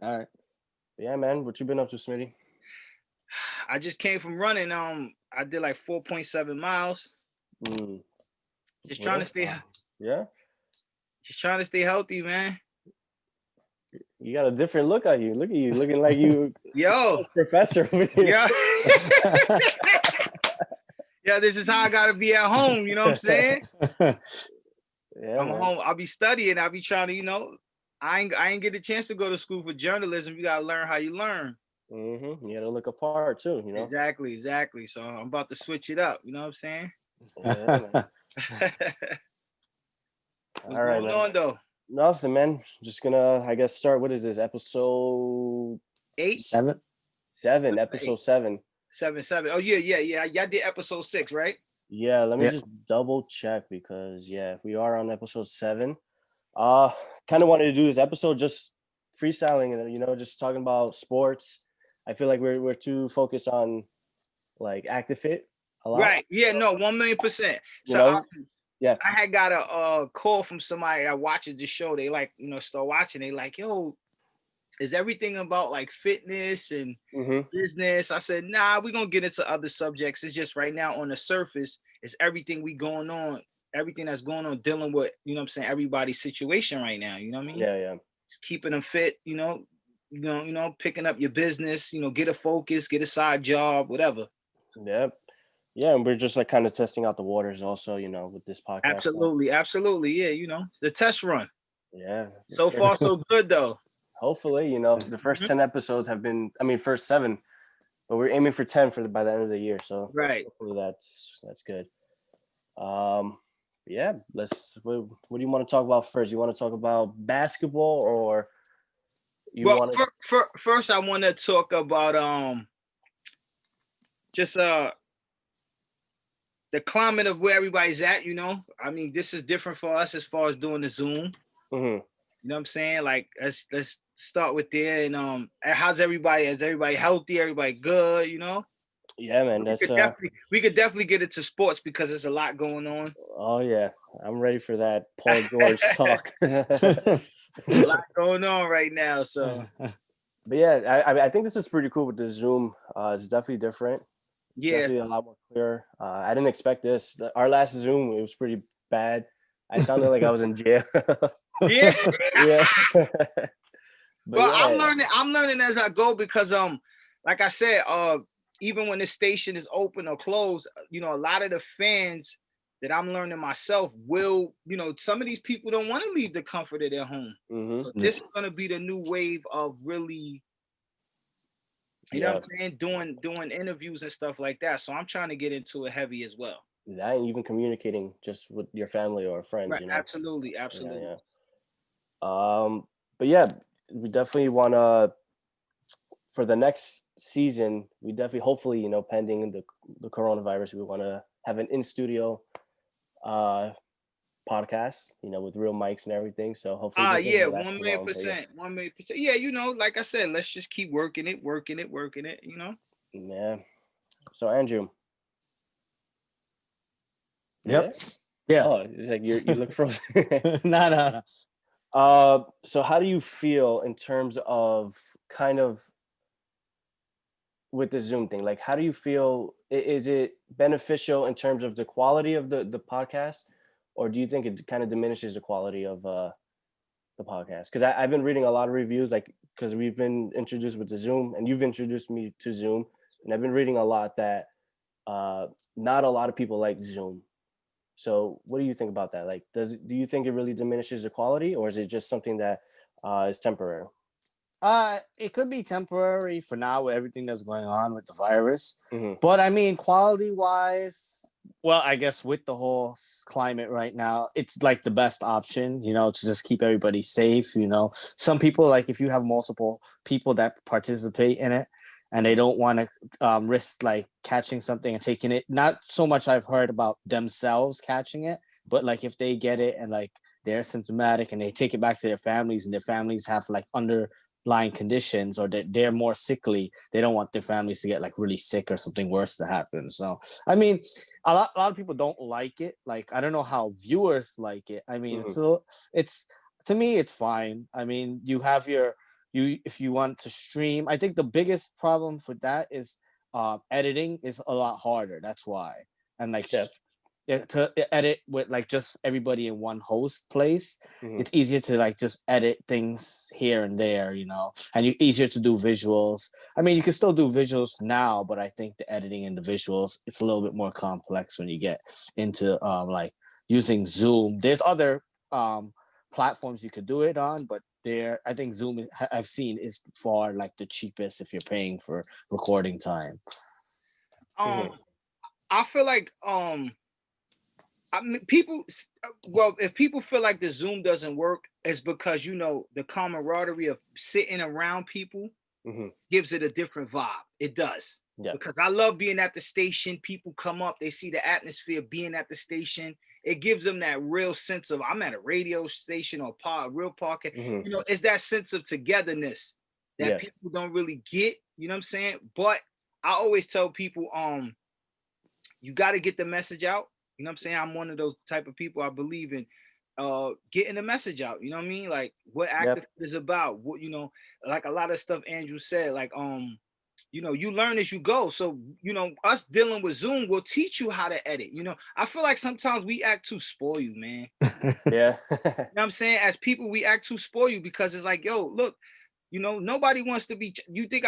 All right. Yeah, man. What you been up to, Smitty? I just came from running. I did like 4.7 miles. Mm, Just trying yeah. to stay, Yeah. just trying to stay healthy, man. You got a different look at you. Look at you, looking like you Yo, professor over here. yeah, yeah. This is how I gotta be at home. You know what I'm saying? Yeah, I'm man. home. I'll be studying. I'll be trying to, I ain't get a chance to go to school for journalism. You gotta learn how you learn. You got to look apart too. Exactly, exactly. So I'm about to switch it up. You know what I'm saying? Yeah, man. What's All right, going man. on though? Nothing, man. Just gonna, I guess, start. What is this? Episode Eight, 7. 7. Episode eight, 7. seven, seven. Oh yeah, yeah, yeah. Y'all did episode 6, right? Yeah, let me Yeah. just double check because yeah, we are on episode 7. Uh, kind of wanted to do this episode just freestyling and just talking about sports. I feel like we're too focused on like active fit a lot. Right. Yeah. No. 1,000,000%. You So know, yeah. I had got a call from somebody that watches the show. They like, start watching. They like, yo, is everything about like fitness and Mm-hmm. business? I said, nah, we're gonna get into other subjects. It's just right now on the surface, it's everything everything that's going on, dealing with, what I'm saying, everybody's situation right now. You know what I mean? Yeah, yeah, Just keeping them fit, picking up your business, get a focus, get a side job, whatever. yeah, yeah. And we're just like kind of testing out the waters, also, with this podcast stuff. Absolutely, absolutely. Yeah, the test run. Yeah. So far, so good though. Hopefully, the first Mhm. 10 episodes have been. I mean, first 7, but we're aiming for 10 by the end of the year. So Right. hopefully that's good. Um, yeah, let's. What do you want to talk about first? You want to talk about basketball, or you Well, want to? first, I want to talk about just the climate of where everybody's at. I mean, this is different for us as far as doing the Zoom. Mhm. You know what I'm saying? Like, let's start with there. And how's everybody? Is everybody healthy? Everybody good? Yeah, man. We That's could definitely get into sports because there's a lot going on. Oh yeah, I'm ready for that Paul George talk. A lot going on right now. So But yeah, I think this is pretty cool with the Zoom. It's definitely different. It's yeah, definitely a lot more clear. I didn't expect this. Our last Zoom, it was pretty bad. I sounded like I was in jail. yeah. Yeah. But Well, I'm yeah, learning. I'm learning as I go because like I said, even when the station is open or closed, a lot of the fans that I'm learning myself will, some of these people don't want to leave the comfort of their home. hmm So this is gonna be the new wave of really, you know yeah, what I'm saying, doing interviews and stuff like that. So I'm trying to get into it heavy as well. that ain't even communicating just with your family or friends. Right. Absolutely. Yeah, Absolutely. yeah. But yeah, we definitely want to for the next season. We definitely, hopefully, pending the coronavirus, we want to have an in studio uh podcast, with real mics and everything. So hopefully this Yeah, doesn't one last too million long. But percent, 1,000,000%. Yeah, like I said, let's just keep working it, working it, working it. yeah. So Andrew, you Yep. there? Yeah. Oh, it's like you look frozen. No, no, no. So how do you feel in terms of kind of with the Zoom thing? Like, how do you feel? Is it beneficial in terms of the quality of the podcast, or do you think it kind of diminishes the quality of the podcast? Because I've been reading a lot of reviews, like because we've been introduced with the Zoom, and you've introduced me to Zoom, and I've been reading a lot that not a lot of people like Zoom. So, what do you think about that? Like, do you think it really diminishes the quality, or is it just something that is temporary? It could be temporary for now with everything that's going on with the virus. Mm-hmm. But I mean, quality wise, well, I guess with the whole climate right now, it's like the best option, to just keep everybody safe. Some people, like if you have multiple people that participate in it and they don't want to risk like catching something and taking it, not so much I've heard about themselves catching it, but like if they get it and like they're symptomatic and they take it back to their families and their families have like underlying conditions or that they're more sickly, they don't want their families to get like really sick or something worse to happen. So I mean, a lot of people don't like it. Like I don't know how viewers like it. I mean, Mm-hmm. it's to me it's fine. I mean, you if you want to stream, I think the biggest problem for that is editing is a lot harder. That's why. And like Yeah. to edit with like just everybody in one host place, Mhm. it's easier to like just edit things here and there, you know, and easier to do visuals. I mean, you can still do visuals now, but I think the editing and the visuals, it's a little bit more complex when you get into like using Zoom. There's other platforms you could do it on, but there, I think Zoom I've seen is far like the cheapest if you're paying for recording time. Um, I feel like I mean, well, if people feel like the Zoom doesn't work, it's because you know the camaraderie of sitting around people Mhm. gives it a different vibe. It does. Yeah. Because I love being at the station. People come up, they see the atmosphere of being at the station. It gives them that real sense of I'm at a radio station or real podcast. Mhm. You know, it's that sense of togetherness that Yeah. people don't really get. You know what I'm saying? But I always tell people, you got to get the message out. You know what I'm saying? I'm one of those type of people. I believe in getting the message out. You know what I mean? Like what active is about. What, you know, like a lot of stuff Andrew said, like you know, you learn as you go. So, you know, us dealing with Zoom will teach you how to edit. You know, I feel like sometimes we act too spoiled, man. Yeah. You know what I'm saying? As people, we act too spoiled because it's like, yo, look, you know, nobody wants to be. You think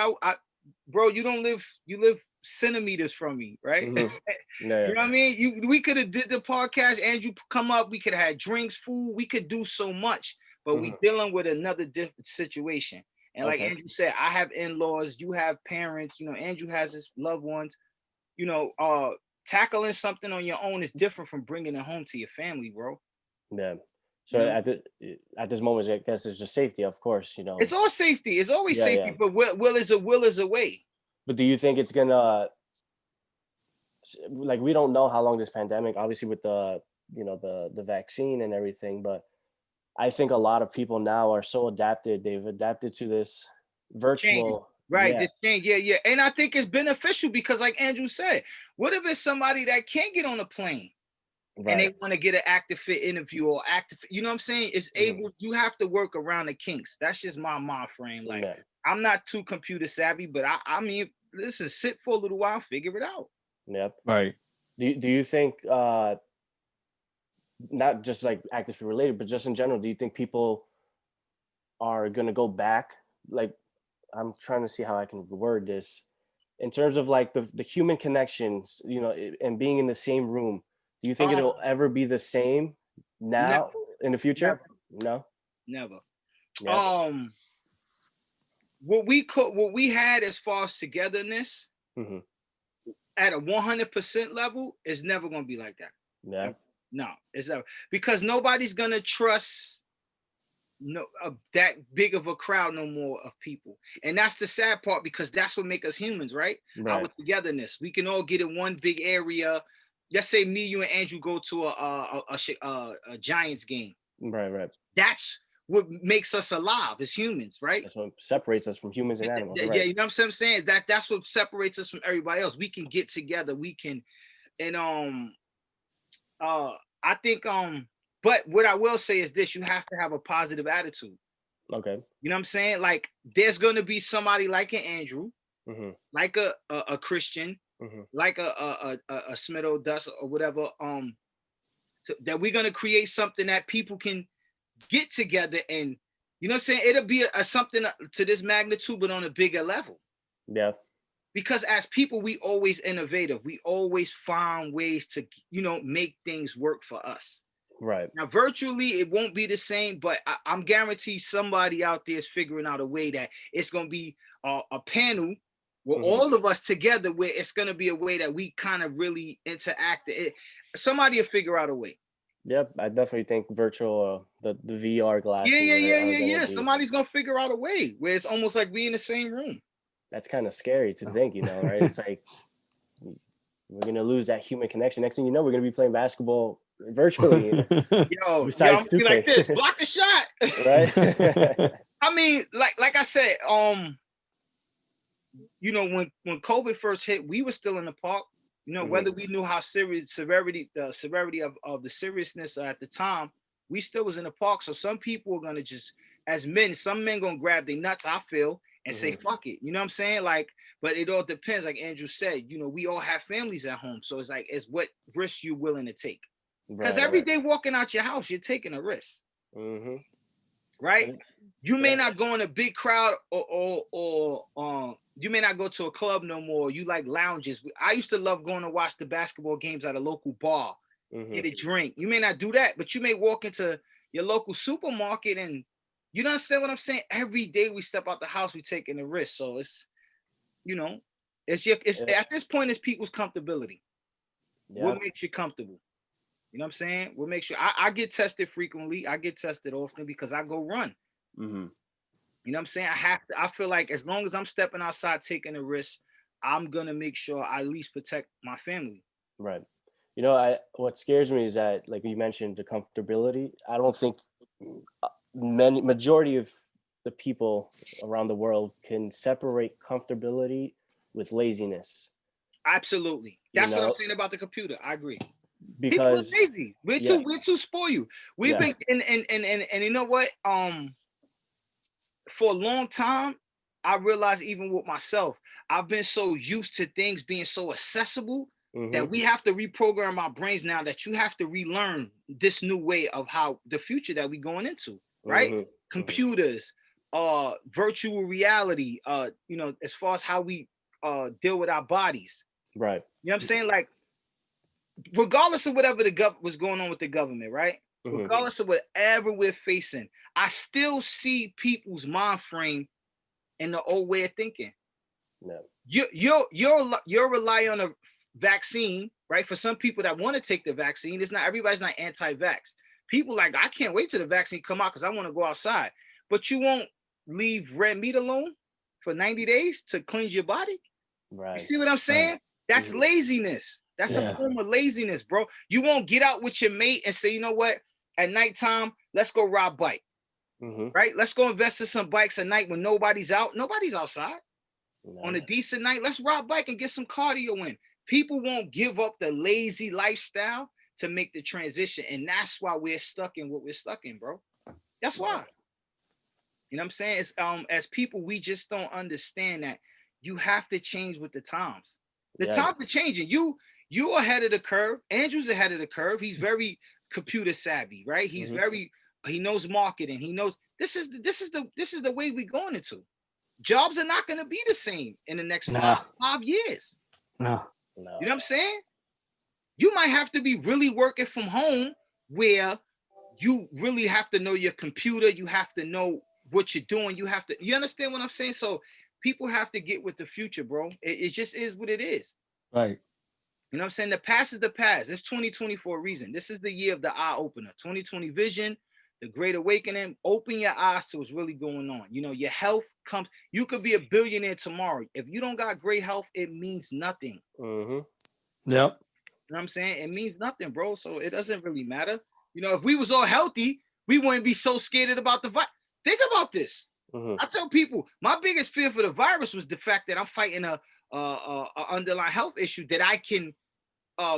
bro, you don't live. You live centimeters from me, right? Mhm. Yeah. You know what I mean? We could have did the podcast, Andrew come up, we could have had drinks, food, we could do so much, but we dealing with another different situation. And like Okay. Andrew said, I have in-laws, you have parents, you know, Andrew has his loved ones, you know, tackling something on your own is different from bringing it home to your family, bro. Yeah. You So know, at this moment, I guess it's just safety, of course, you know. it's all safety. It's always Yeah, safety, yeah. but will is a way. But do you think it's gonna like we don't know how long this pandemic, obviously with the you know the vaccine and everything, but I think a lot of people now are so adapted. They've adapted to this Change. virtual. Right, Yeah. this change, yeah. And I think it's beneficial because, like Andrew said, what if it's somebody that can't get on a plane and Right. they want to get an active fit interview or active, you know what I'm saying? It's able, you have to work around the kinks. That's just my mind frame. Like, Yeah. I'm not too computer savvy, but I mean, listen, sit for a little while, figure it out. Yep. Right. Do you think not just like actively related, but just in general, do you think people are gonna go back? Like, I'm trying to see how I can word this in terms of like the human connections, you know, and being in the same room. Do you think Um, it'll ever be the same never, now in the future? never, No. never. Yeah. What we had as far as togetherness Hmm. at a 100% level is never gonna be like that. Yeah. No, it's never because nobody's gonna trust that big of a crowd no more of people, and that's the sad part because that's what make us humans, right? Our Right. togetherness. We can all get in one big area. Let's say me, you, and Andrew go to a Giants game. Right. Right. That's what makes us alive as humans, right? That's what separates us from humans and animals. Yeah, Right. you know what I'm saying? That's what separates us from everybody else. We can get together. We can, and I think but what I will say is this: you have to have a positive attitude. Okay. You know what I'm saying? Like there's gonna be somebody like an Andrew, Hmm. like a Christian, Hmm. like a Smith or Dust or whatever. That we're gonna create something that people can get together and you know what I'm saying? It'll be a something to this magnitude, but on a bigger level. Yeah. Because as people, we always innovative. We always find ways to, you know, make things work for us. Right. Now, virtually, it won't be the same, but I'm guaranteed somebody out there is figuring out a way that it's going to be a panel with all of us together where it's going to be a way that we kind of really interact. Somebody will figure out a way. Yep. I definitely think virtual, the VR glasses are gonna Yeah. be. Somebody's going to figure out a way where it's almost like we in the same room. That's kind of scary to think, you know, right? It's like we're gonna lose that human connection. Next thing you know, we're gonna be playing basketball virtually. Yo, Besides I'm gonna be like 2K. this, block the shot. Right? I mean, like I said, you know, when COVID first hit, we were still in the park. You know, whether we knew how serious the severity of the seriousness at the time, we still was in the park. So some people are gonna just as men, some men gonna grab their nuts, I feel, and say, Mhm. fuck it. You know what I'm saying? Like, but it all depends. Like Andrew said, you know, we all have families at home. So it's like, it's what risk you willing to take. Because Right, every right. day walking out your house, you're taking a risk, Mm-hmm. right? And You may yeah. not go in a big crowd, or you may not go to a club no more. You like lounges. I used to love going to watch the basketball games at a local bar, Mm-hmm. get a drink. You may not do that, but you may walk into your local supermarket, and you don't understand what I'm saying. Every day we step out the house, we taking a risk. So it's, you know, it's Yeah. at this point, it's people's comfortability. What Yeah. makes you comfortable? You know what I'm saying? What makes sure I get tested frequently. I get tested often because I go run. Mm-hmm. You know what I'm saying? I feel like as long as I'm stepping outside taking a risk, I'm gonna make sure I at least protect my family. Right. You know, I what scares me is that, like you mentioned, the comfortability. I don't think many majority of the people around the world can separate comfortability with laziness. Absolutely. You That's what I'm know, saying about the computer. I agree. People are because lazy. We're yeah, too spoiled. We've yeah, been and you know what? For a long time, I realized even with myself, I've been so used to things being so accessible mm-hmm, that we have to reprogram our brains now, that you have to relearn this new way of how the future that we're going into, right? mm-hmm, mm-hmm. Computers, virtual reality, you know, as far as how we deal with our bodies. Right. You know what I'm saying? Like, regardless of whatever was going on with the government, right? Mm-hmm. Regardless of whatever we're facing, I still see people's mind frame in the old way of thinking. No. You're relying on a vaccine, right? For some people that want to take the vaccine, it's not everybody's not anti-vax. People like, I can't wait till the vaccine come out because I want to go outside. But you won't leave red meat alone for 90 days to cleanse your body. You Right. see what I'm Right. saying? That's Mm-hmm. laziness. That's a Yeah. form of laziness, bro. You won't get out with your mate and say, you know what? At nighttime, let's go ride bike, Mm-hmm. right? Let's go invest in some bikes at night when nobody's out. Nobody's outside. On No. a decent night, let's ride bike and get some cardio in. People won't give up the lazy lifestyle to make the transition. And that's why we're stuck in what we're stuck in, bro. That's why. You know what I'm saying? It's, as people, we just don't understand that you have to change with the times. The Yeah. times are changing. You ahead of the curve. Andrew's ahead of the curve. He's very computer savvy, right? He's Mm-hmm. very, he knows marketing. He knows this is the way we're going into. Jobs are not going to be the same in the next Nah. 5 years. No. No. You know what I'm saying? You might have to be really working from home, where you really have to know your computer. You have to know what you're doing. You understand what I'm saying? So people have to get with the future, bro. It just is what it is. Right. You know what I'm saying? The past is the past. It's 2020 for a reason. This is the year of the eye opener. 2020 vision, the great awakening. Open your eyes to what's really going on. You know, your health comes. You could be a billionaire tomorrow. If you don't got great health, it means nothing. Mm-hmm. Yep. You know what I'm saying? It means nothing, bro. So it doesn't really matter. You know, if we was all healthy, we wouldn't be so scared about the virus. Think about this. Mm-hmm. I tell people, my biggest fear for the virus was the fact that I'm fighting a underlying health issue that I can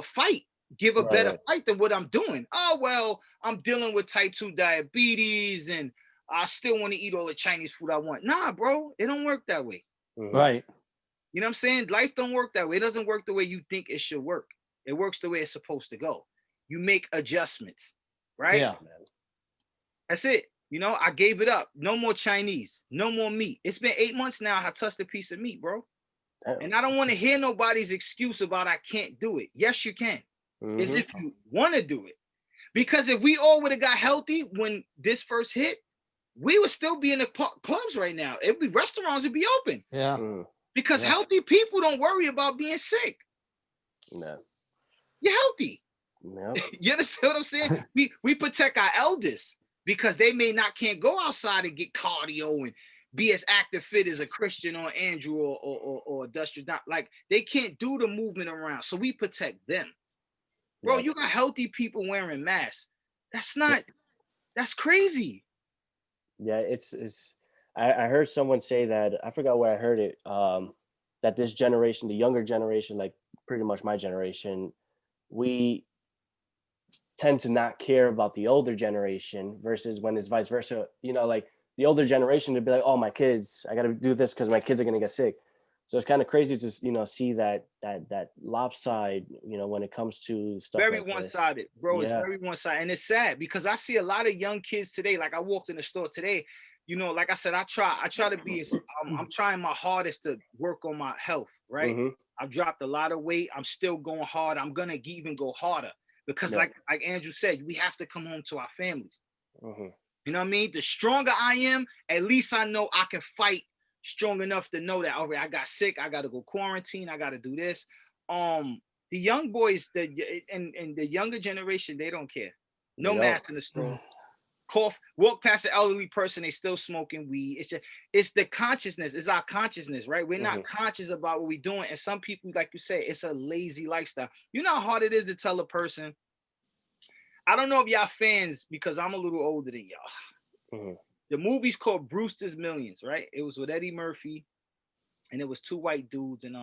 fight, give a better Right. fight than what I'm doing. Oh, well, I'm dealing with type 2 diabetes and I still want to eat all the Chinese food I want. Nah, bro, it don't work that way. Mm-hmm. Right. You know what I'm saying? Life don't work that way. It doesn't work the way you think it should work. It works the way it's supposed to go. You make adjustments, right? Yeah. That's it. You know, I gave it up. No more Chinese. No more meat. It's been 8 months now. I have touched a piece of meat, bro. Damn. And I don't want to hear nobody's excuse about I can't do it. Yes, you can. As Mm-hmm. if you want to do it. Because if we all would have got healthy when this first hit, we would still be in the clubs right now. Restaurants would be open. Yeah. Mm-hmm. Because Yeah. healthy people don't worry about being sick. No. You're healthy. No. You understand what I'm saying? we protect our elders because they can't go outside and get cardio and be as active fit as a Christian or Andrew or Dusty. Like, they can't do the movement around. So we protect them. Bro, Yeah. you got healthy people wearing masks. That's crazy. Yeah, it's I heard someone say that, I forgot where I heard it, that this generation, the younger generation, like pretty much my generation, we tend to not care about the older generation versus when it's vice versa. You know, like the older generation to be like, oh, my kids, I got to do this because my kids are gonna get sick. So it's kind of crazy to see that lopside, when it comes to stuff Very like this. one-sided, bro. It's Yeah. very one-sided, and it's sad because I see a lot of young kids today. Like I walked in the store today, like I said, I try to be as I'm trying my hardest to work on my health, right? Mhm. I've dropped a lot of weight. I'm still going hard. I'm gonna even go harder because, Yeah. like Andrew said, we have to come home to our families. Mhm. You know what I mean? The stronger I am, at least I know I can fight strong enough to know that, all right, I got sick, I got to go quarantine, I got to do this. The young boys, and the younger generation, they don't care. No They don't. mask in the store. Cough, walk past an elderly person, they still smoking weed. It's the consciousness. It's our consciousness, right? We're not conscious about what we're doing. And some people, like you say, it's a lazy lifestyle. You know how hard it is to tell a person. I don't know if y'all fans, because I'm a little older than y'all. Mhm. The movie's called Brewster's Millions, right? It was with Eddie Murphy, and it was two white dudes, and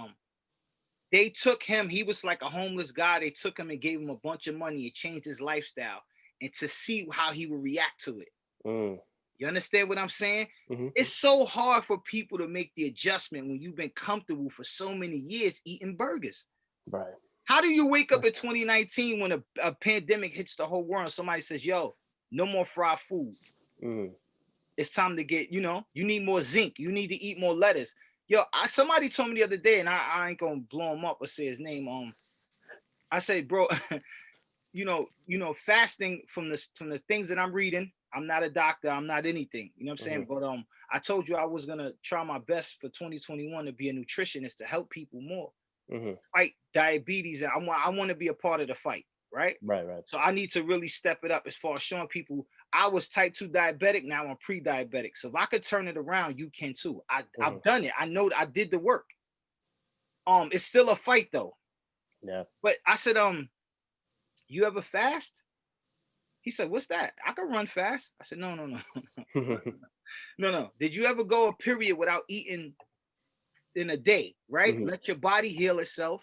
they took him. He was like a homeless guy. They took him and gave him a bunch of money. It changed his lifestyle, and to see how he would react to it. Mm. You understand what I'm saying? Mhm. It's so hard for people to make the adjustment when you've been comfortable for so many years eating burgers. Right. How do you wake up in 2019 when a pandemic hits the whole world and somebody says, yo, no more fried food? Mhm. It's time to get, you need more zinc. You need to eat more lettuce. Yo, somebody told me the other day, and I ain't gonna blow him up or say his name. I say, bro, fasting from the things that I'm reading. I'm not a doctor. I'm not anything. You know what I'm saying? But I told you I was gonna try my best for 2021 to be a nutritionist to help people more fight diabetes. And I want to be a part of the fight, right? Right. So I need to really step it up as far as showing people I was type 2 diabetic. Now I'm pre-diabetic. So if I could turn it around, you can too. I've done it. I know I did the work. It's still a fight though. Yeah. But I said, you ever fast? He said, what's that? I can run fast. I said, no. No. Did you ever go a period without eating in a day, right? Let your body heal itself.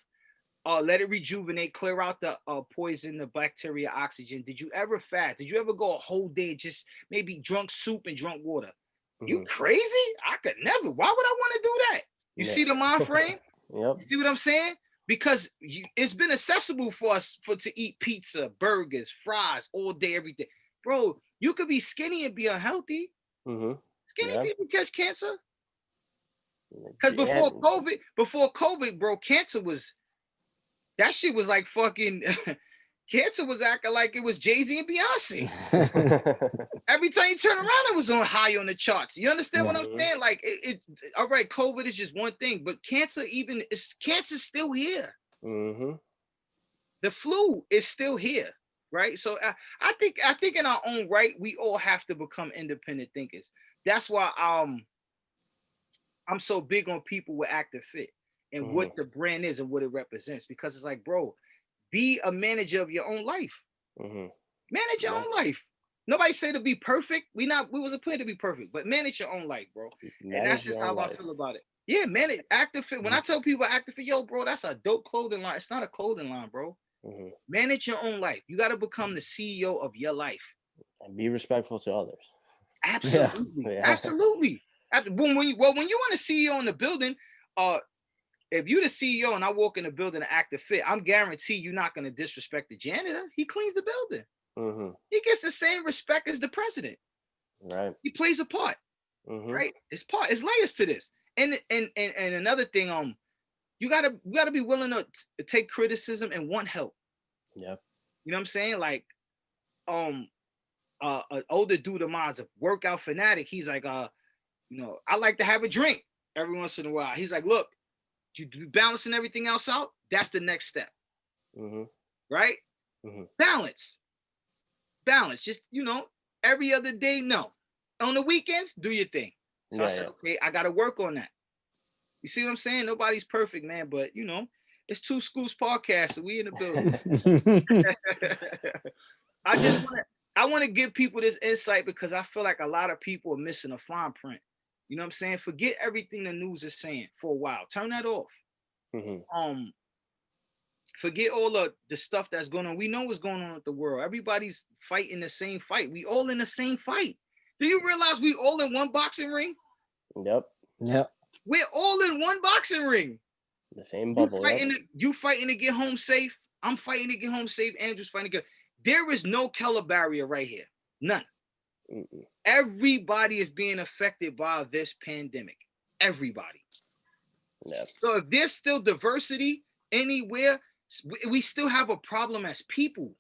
Let it rejuvenate, clear out the poison, the bacteria, oxygen. Did you ever fast? Did you ever go a whole day just maybe drunk soup and drunk water? You crazy? I could never. Why would I want to do that? You see the mind frame? Yep. You see what I'm saying? Because it's been accessible for us to eat pizza, burgers, fries all day, every day. Bro, you could be skinny and be unhealthy. Skinny people catch cancer. Because before COVID, bro, cancer was, that shit was like fucking, cancer was acting like it was Jay-Z and Beyonce. Every time you turn around, it was on high on the charts. You understand what I'm saying? Like, all right, COVID is just one thing, but cancer's still here. The flu is still here, right? So I think in our own right, we all have to become independent thinkers. That's why I'm so big on people with Active Fit and what the brand is and what it represents, because it's like, bro, be a manager of your own life. Manage your own life. Nobody said to be perfect. We wasn't planning to be perfect, but manage your own life, bro. And that's just how I feel about it. Yeah, manage Active Fit. When I tell people Active Fit, yo, bro, that's a dope clothing line. It's not a clothing line, bro. Manage your own life. You got to become the CEO of your life. And be respectful to others. Absolutely. Yeah. Absolutely. When you want a CEO in the building, if you're the CEO and I walk in the building to Active Fit, I'm guaranteed you're not going to disrespect the janitor. He cleans the building. He gets the same respect as the president. Right. He plays a part. Right. It's layers to this. And another thing, you gotta be willing to take criticism and want help. Yeah. You know what I'm saying? Like, an older dude of mine's a workout fanatic. He's like, I like to have a drink every once in a while. He's like, look, you balancing everything else out. That's the next step. Right? Balance. Just, every other day, no. On the weekends, do your thing. So I said, okay, I got to work on that. You see what I'm saying? Nobody's perfect, man, but it's Two Scoops podcast, so we in the building. I want to give people this insight because I feel like a lot of people are missing a fine print. You know what I'm saying? Forget everything the news is saying for a while. Turn that off. Forget all the stuff that's going on. We know what's going on with the world. Everybody's fighting the same fight. We all in the same fight. Do you realize we all in one boxing ring? Yep. Yeah. We're all in one boxing ring. The same You bubble. Yep. you fighting to get home safe. I'm fighting to get home safe. Andrew's fighting to get. There is no color barrier right here. None. Mm-mm. Everybody is being affected by this pandemic. Everybody. Yep. So if there's still diversity anywhere, we still have a problem as people.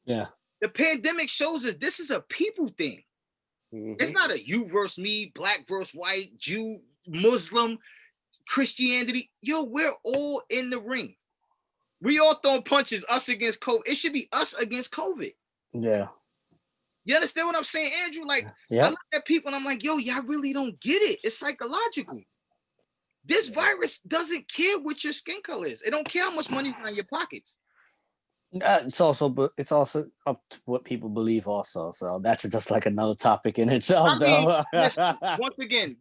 Yeah. The pandemic shows us this is a people thing. Mhm. It's not a you versus me, black versus white, Jew, Muslim, Christianity. Yo, we're all in the ring. We all throwing punches, us against COVID. It should be us against COVID. Yeah. You understand what I'm saying, Andrew? Like, I Yeah. look at people and I'm like, yo, y'all really don't get it. It's psychological. This virus doesn't care what your skin color is. It don't care how much money's in your pockets. It's also up to what people believe also. So that's just like another topic in itself, I mean, though. listen, once again,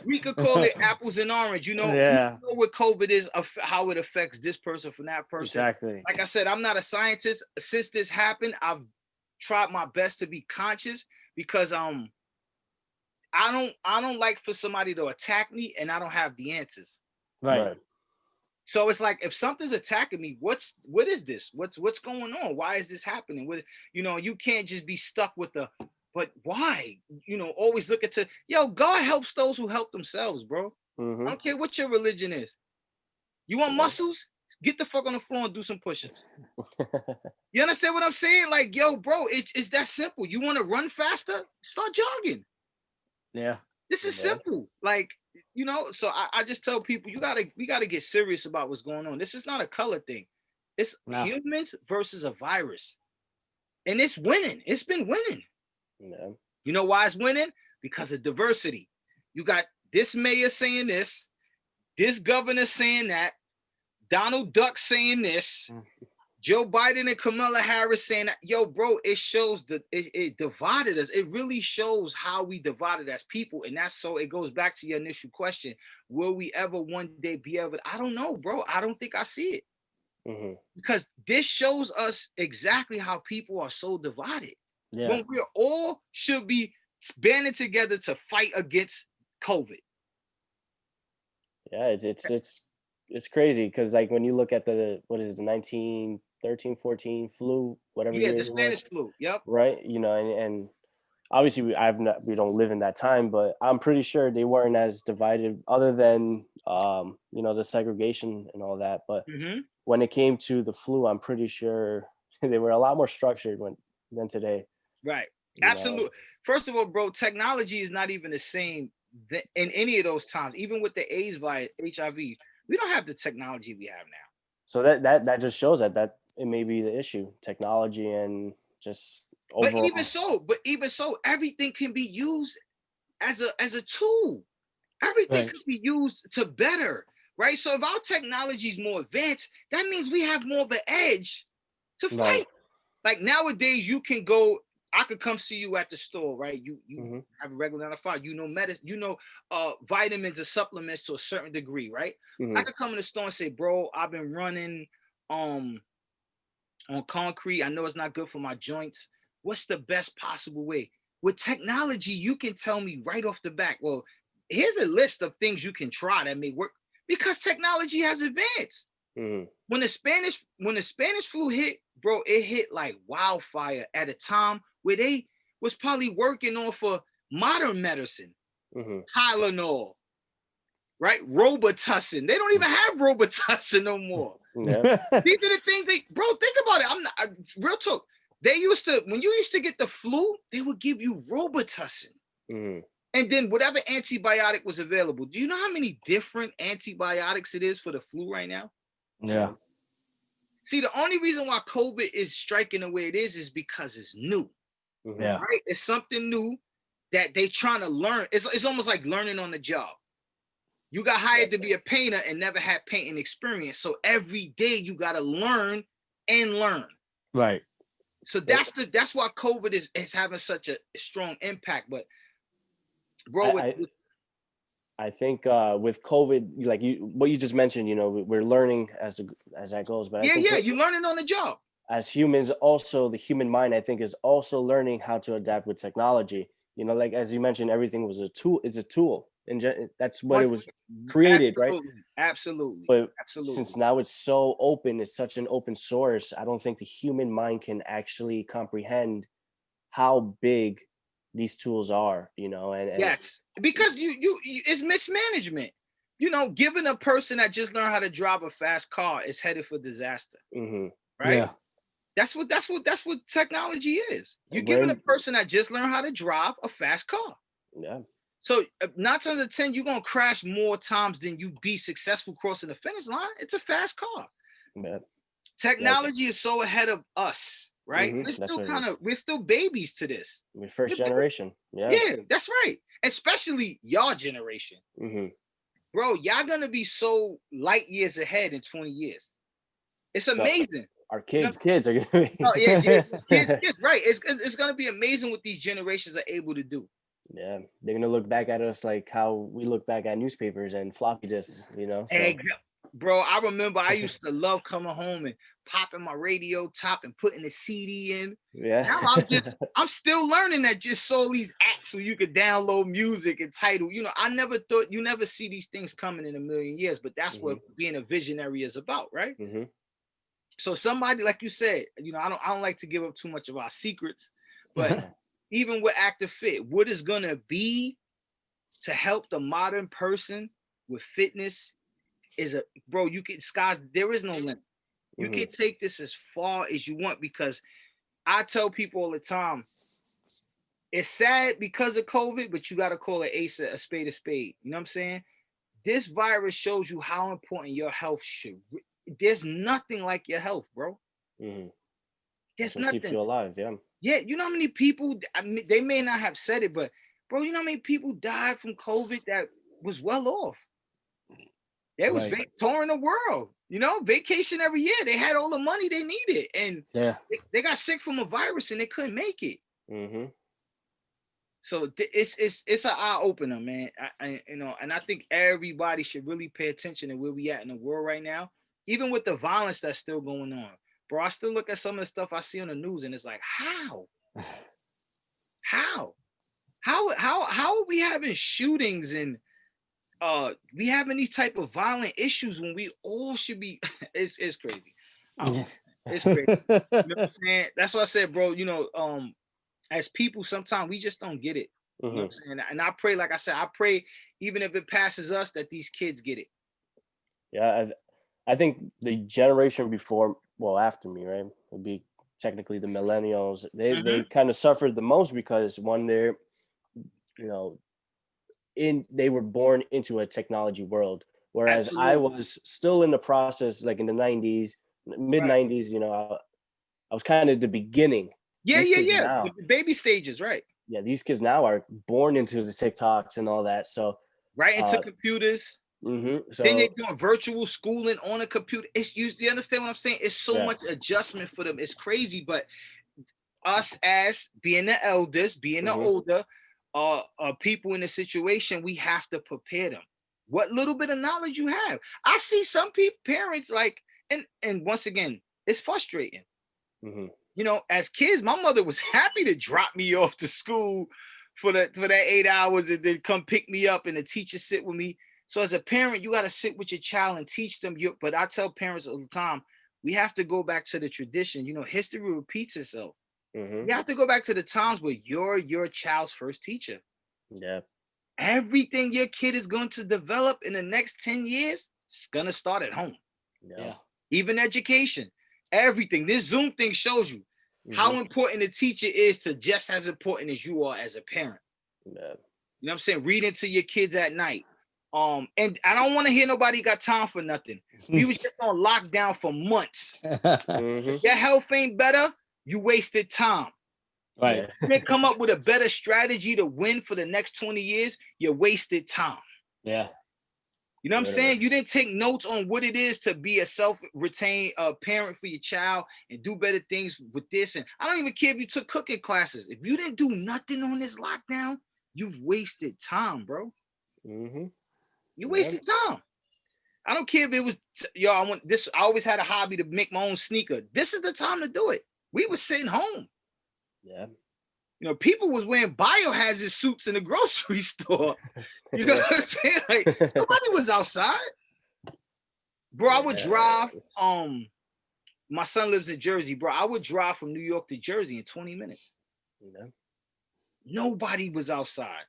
we could call it apples and orange. You know, Yeah. we know what COVID is, how it affects this person from that person. Exactly. Like I said, I'm not a scientist. Since this happened, I've tried my best to be conscious because I don't like for somebody to attack me and I don't have the answers. Right. So it's like if something's attacking me, what is this? What's going on? Why is this happening? What, you can't just be stuck with but why? Always look at God helps those who help themselves, bro. Mhm. I don't care what your religion is. You want muscles? Get the fuck on the floor and do some push-ups. You understand what I'm saying? Like, yo, bro, it's that simple. You want to run faster? Start jogging. Yeah. This is simple. Like, so I just tell people we gotta get serious about what's going on. This is not a color thing. It's humans versus a virus. And it's winning. It's been winning. Yeah. You know why it's winning? Because of diversity. You got this mayor saying this governor saying that, Donald Duck saying this, Joe Biden and Kamala Harris saying that. Yo, bro, it shows that it divided us. It really shows how we divided as people. And it goes back to your initial question. Will we ever one day be able I don't know, bro. I don't think I see it. Mm-hmm. Because this shows us exactly how people are so divided. Yeah. When we all should be banding together to fight against COVID. Yeah, it's crazy because like when you look at the 1913-14 flu, whatever. Yeah, the Spanish flu. Yep. Right. And obviously we don't live in that time, but I'm pretty sure they weren't as divided other than the segregation and all that. But when it came to the flu, I'm pretty sure they were a lot more structured than today. Right. Absolutely. First of all, bro, technology is not even the same in any of those times. Even with the AIDS virus, HIV, we don't have the technology we have now. So that just shows that it may be the issue, technology and just overall. But even so, everything can be used as a tool. Everything can be used to better, right? So if our technology is more advanced, that means we have more of an edge to fight. Right. Like nowadays, you can go. I could come see you at the store, right? You have a regular 9-to-5. Medicine, vitamins or supplements to a certain degree, right? I could come in the store and say, bro, I've been running on concrete. I know it's not good for my joints. What's the best possible way? With technology, you can tell me right off the bat, well, here's a list of things you can try that may work because technology has advanced. When the Spanish flu hit, bro, it hit like wildfire at a time where they was probably working off of modern medicine, Tylenol, right? Robitussin. They don't even have Robitussin no more. Yeah. These are the things bro, think about it. Real talk. When you used to get the flu, they would give you Robitussin. And then whatever antibiotic was available. Do you know how many different antibiotics it is for the flu right now? Yeah. See, the only reason why COVID is striking the way it is because it's new. Yeah. Right? It's something new that they trying to learn. It's almost like learning on the job. You got hired to be a painter and never had painting experience. So every day you got to learn and learn. Right. So that's why COVID is having such a strong impact. But bro, I think with COVID, like what you just mentioned, we're learning as that goes. But you're learning on the job. As humans, also the human mind, I think, is also learning how to adapt with technology. You know, like as you mentioned, everything was a tool. It's a tool, and that's what it was created, right? Absolutely. But Absolutely. since now it's so open, it's such an open source. I don't think the human mind can actually comprehend how big these tools are. You know, and Yes, because it's mismanagement. You know, giving a person that just learned how to drive a fast car is headed for disaster, mhm. right? Yeah. That's what technology is. You're And we're giving a in, person that just learned how to drive a fast car. yeah, So 9 out of 10, you're gonna crash more times than you be successful crossing the finish line. It's a fast car. yeah, yeah. Technology is so ahead of us, right? Hmm. That's what it is. We're still babies to this. We're first We're- generation. Yeah. Yeah, that's right. Especially y'all generation. Hmm. Bro, y'all gonna be so light years ahead in 20 years. It's So amazing. our You know? kids are gonna be. Oh yeah, yeah, kids, right. It's gonna be amazing what these generations are able to do. Yeah, they're gonna look back at us like how we look back at newspapers and floppy disks, you know. So Bro, I remember I used to love coming home and popping my radio top and putting the CD in. yeah. Now I'm still learning that just saw these apps so you could download music and title. You know, I never thought you never see these things coming in a million years, but that's what being a visionary is about, right? Hmm. So somebody like you said, you know, I don't like to give up too much of our secrets, but even with Active Fit, what is gonna be to help the modern person with fitness is you can there is no limit. You can take this as far as you want because I tell people all the time, it's sad because of COVID, but you got to call it a spade a spade. You know what I'm saying? This virus shows you how important your health should. There's nothing like your health, bro. Hmm. There's What keeps nothing. you alive? Yeah. Yeah, you know how many people, I mean, they may not have said it, but bro, you know how many people died from COVID that was well off? They was Right. touring the world, you know, vacation every year. They had all the money they needed, and Yeah. they got sick from a virus and they couldn't make it. Hmm. So it's an eye opener, man. You know, and I think everybody should really pay attention to where we at in the world right now, even with the violence that's still going on. Bro, I still look at some of the stuff I see on the news, and it's like, how are we having shootings and we having these type of violent issues when we all should be it's crazy. It's crazy. You know what I'm saying? That's what I said, bro. You know, as people, sometimes we just don't get it. You know what I'm saying? And I pray, like I said, I pray even if it passes us, that these kids get it. Yeah, I think the generation before, well, after me, right, would be technically the millennials. They kind of suffered the most because one, they're, you know, they were born into a technology world, whereas I Absolutely. was still in the process, like in the 90s, mid Right. 90s. You know, I was kind of the beginning. Yeah, These yeah, kids yeah. now, The baby stages, right? yeah, these kids now are born into the TikToks and all that. So, Right into computers. Then they're so doing virtual schooling on a computer. It's you understand what I'm saying? It's so yeah, much adjustment for them. It's crazy, but us as being the eldest, being the older, people in the situation, we have to prepare them. What little bit of knowledge you have. I see some people, parents like, and once again, it's frustrating. You know, as kids, my mother was happy to drop me off to school for that 8 hours and then come pick me up and the teacher sit with me. So as a parent, you got to sit with your child and teach them. But I tell parents all the time, we have to go back to the tradition. You know, history repeats itself. You have to go back to the times where you're your child's first teacher. yeah, Everything your kid is going to develop in the next 10 years, it's going to start at home. yeah. Even education, everything. This Zoom thing shows you how important the teacher is to just as important as you are as a parent. Yeah. You know what I'm saying? Reading to your kids at night. And I don't want to hear nobody got time for nothing. We was just on lockdown for months. If your health ain't better, you wasted time. Right. You didn't come up with a better strategy to win for the next 20 years, you wasted time. Yeah. You know what I'm saying? You didn't take notes on what it is to be a self-retained parent for your child and do better things with this. And I don't even care if you took cooking classes. If you didn't do nothing on this lockdown, you've wasted time, bro. You wasted time. I don't care if it was, yo, I want this. I always had a hobby to make my own sneaker. This is the time to do it. We were sitting home. Yeah. You know, people was wearing biohazard suits in the grocery store. You know what I'm saying? Like nobody was outside. Bro, I would drive. My son lives in Jersey, bro. I would drive from New York to Jersey in 20 minutes. Yeah. Nobody was outside.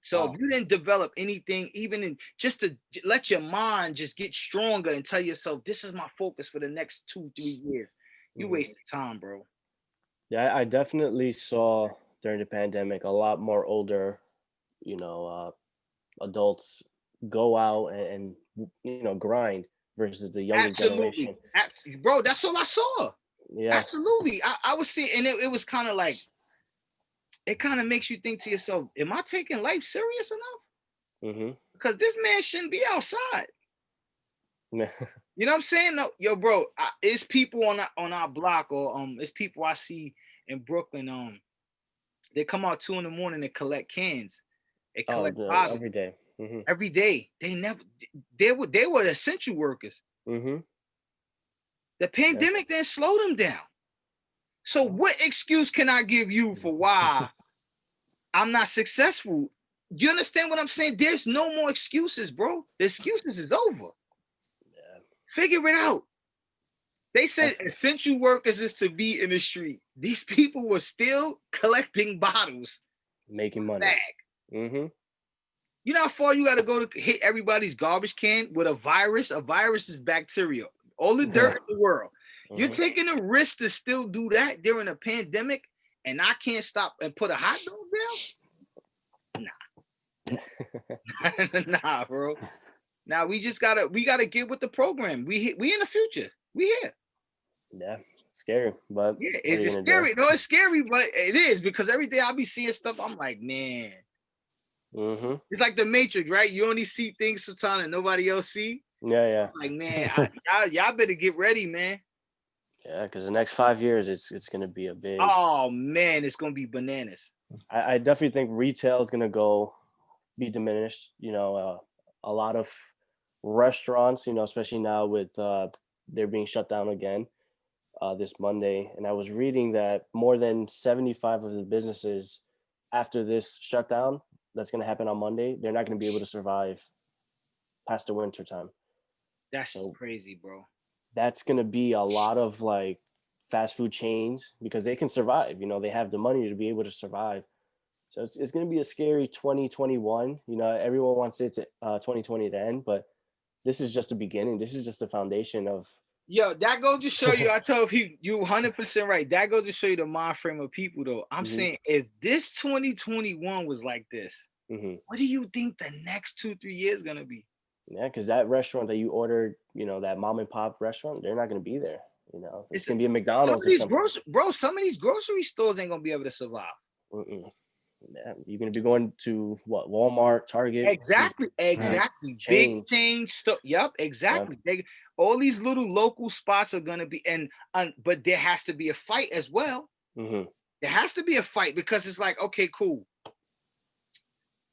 So if you didn't develop anything, even in just to let your mind just get stronger and tell yourself, this is my focus for the next 2-3 years, you wasted time, bro. Yeah, I definitely saw during the pandemic a lot more older, adults go out and grind versus the younger generation. Absolutely, bro. That's all I saw. Yeah, absolutely. I was seeing, and it was kind of like, it kind of makes you think to yourself, am I taking life serious enough? Mm-hmm. Because this man shouldn't be outside. Yeah. You know what I'm saying? No, yo, bro, it's people on our block, or it's people I see in Brooklyn. They come out 2 a.m. and collect cans. They collect bottles every day. Mm-hmm. Every day. They were essential workers. Mm-hmm. The pandemic didn't slow them down. So what excuse can I give you for why I'm not successful? Do you understand what I'm saying? There's no more excuses, bro. The excuses is over. Yeah. Figure it out. They said essential workers is to be in the street. These people were still collecting bottles, making money. Mm-hmm. You know how far you got to go to hit everybody's garbage can with a virus? A virus is bacteria. All the dirt in the world. Mm-hmm. You're taking a risk to still do that during a pandemic, and I can't stop and put a hot dog down? Nah. Nah, bro. Now we gotta get with the program. We in the future. We here. Yeah, scary, but yeah, it's scary. No, it's scary, but it is, because every day I be seeing stuff. I'm like, man. Mm-hmm. It's like the Matrix, right? You only see things sometimes that nobody else see. Yeah. I'm like, man, y'all better get ready, man. Yeah, because the next 5 years, it's gonna be a big. Oh man, it's gonna be bananas. I definitely think retail is gonna be diminished. A lot of restaurants, especially now with they're being shut down again this Monday, and I was reading that more than 75 of the businesses after this shutdown that's going to happen on Monday, they're not going to be able to survive past the winter time. That's crazy, bro. That's going to be a lot of like fast food chains, because they can survive. They have the money to be able to survive. So it's going to be a scary 2021. Everyone wants it to 2020 to end, but this is just the beginning. This is just the foundation of. Yo, that goes to show you. I told you 100% right. That goes to show you the mind frame of people, though. I'm saying, if this 2021 was like this, what do you think the next 2-3 years gonna be? Yeah, because that restaurant that you ordered, that mom and pop restaurant, they're not gonna be there. It's gonna be a McDonald's. Some of these grocery stores ain't gonna be able to survive. Yeah, you're gonna be going to what? Walmart, Target. Exactly. Big chain stuff. Yep, exactly. Yep. All these little local spots are gonna be, but there has to be a fight as well. There has to be a fight, because it's like, okay, cool.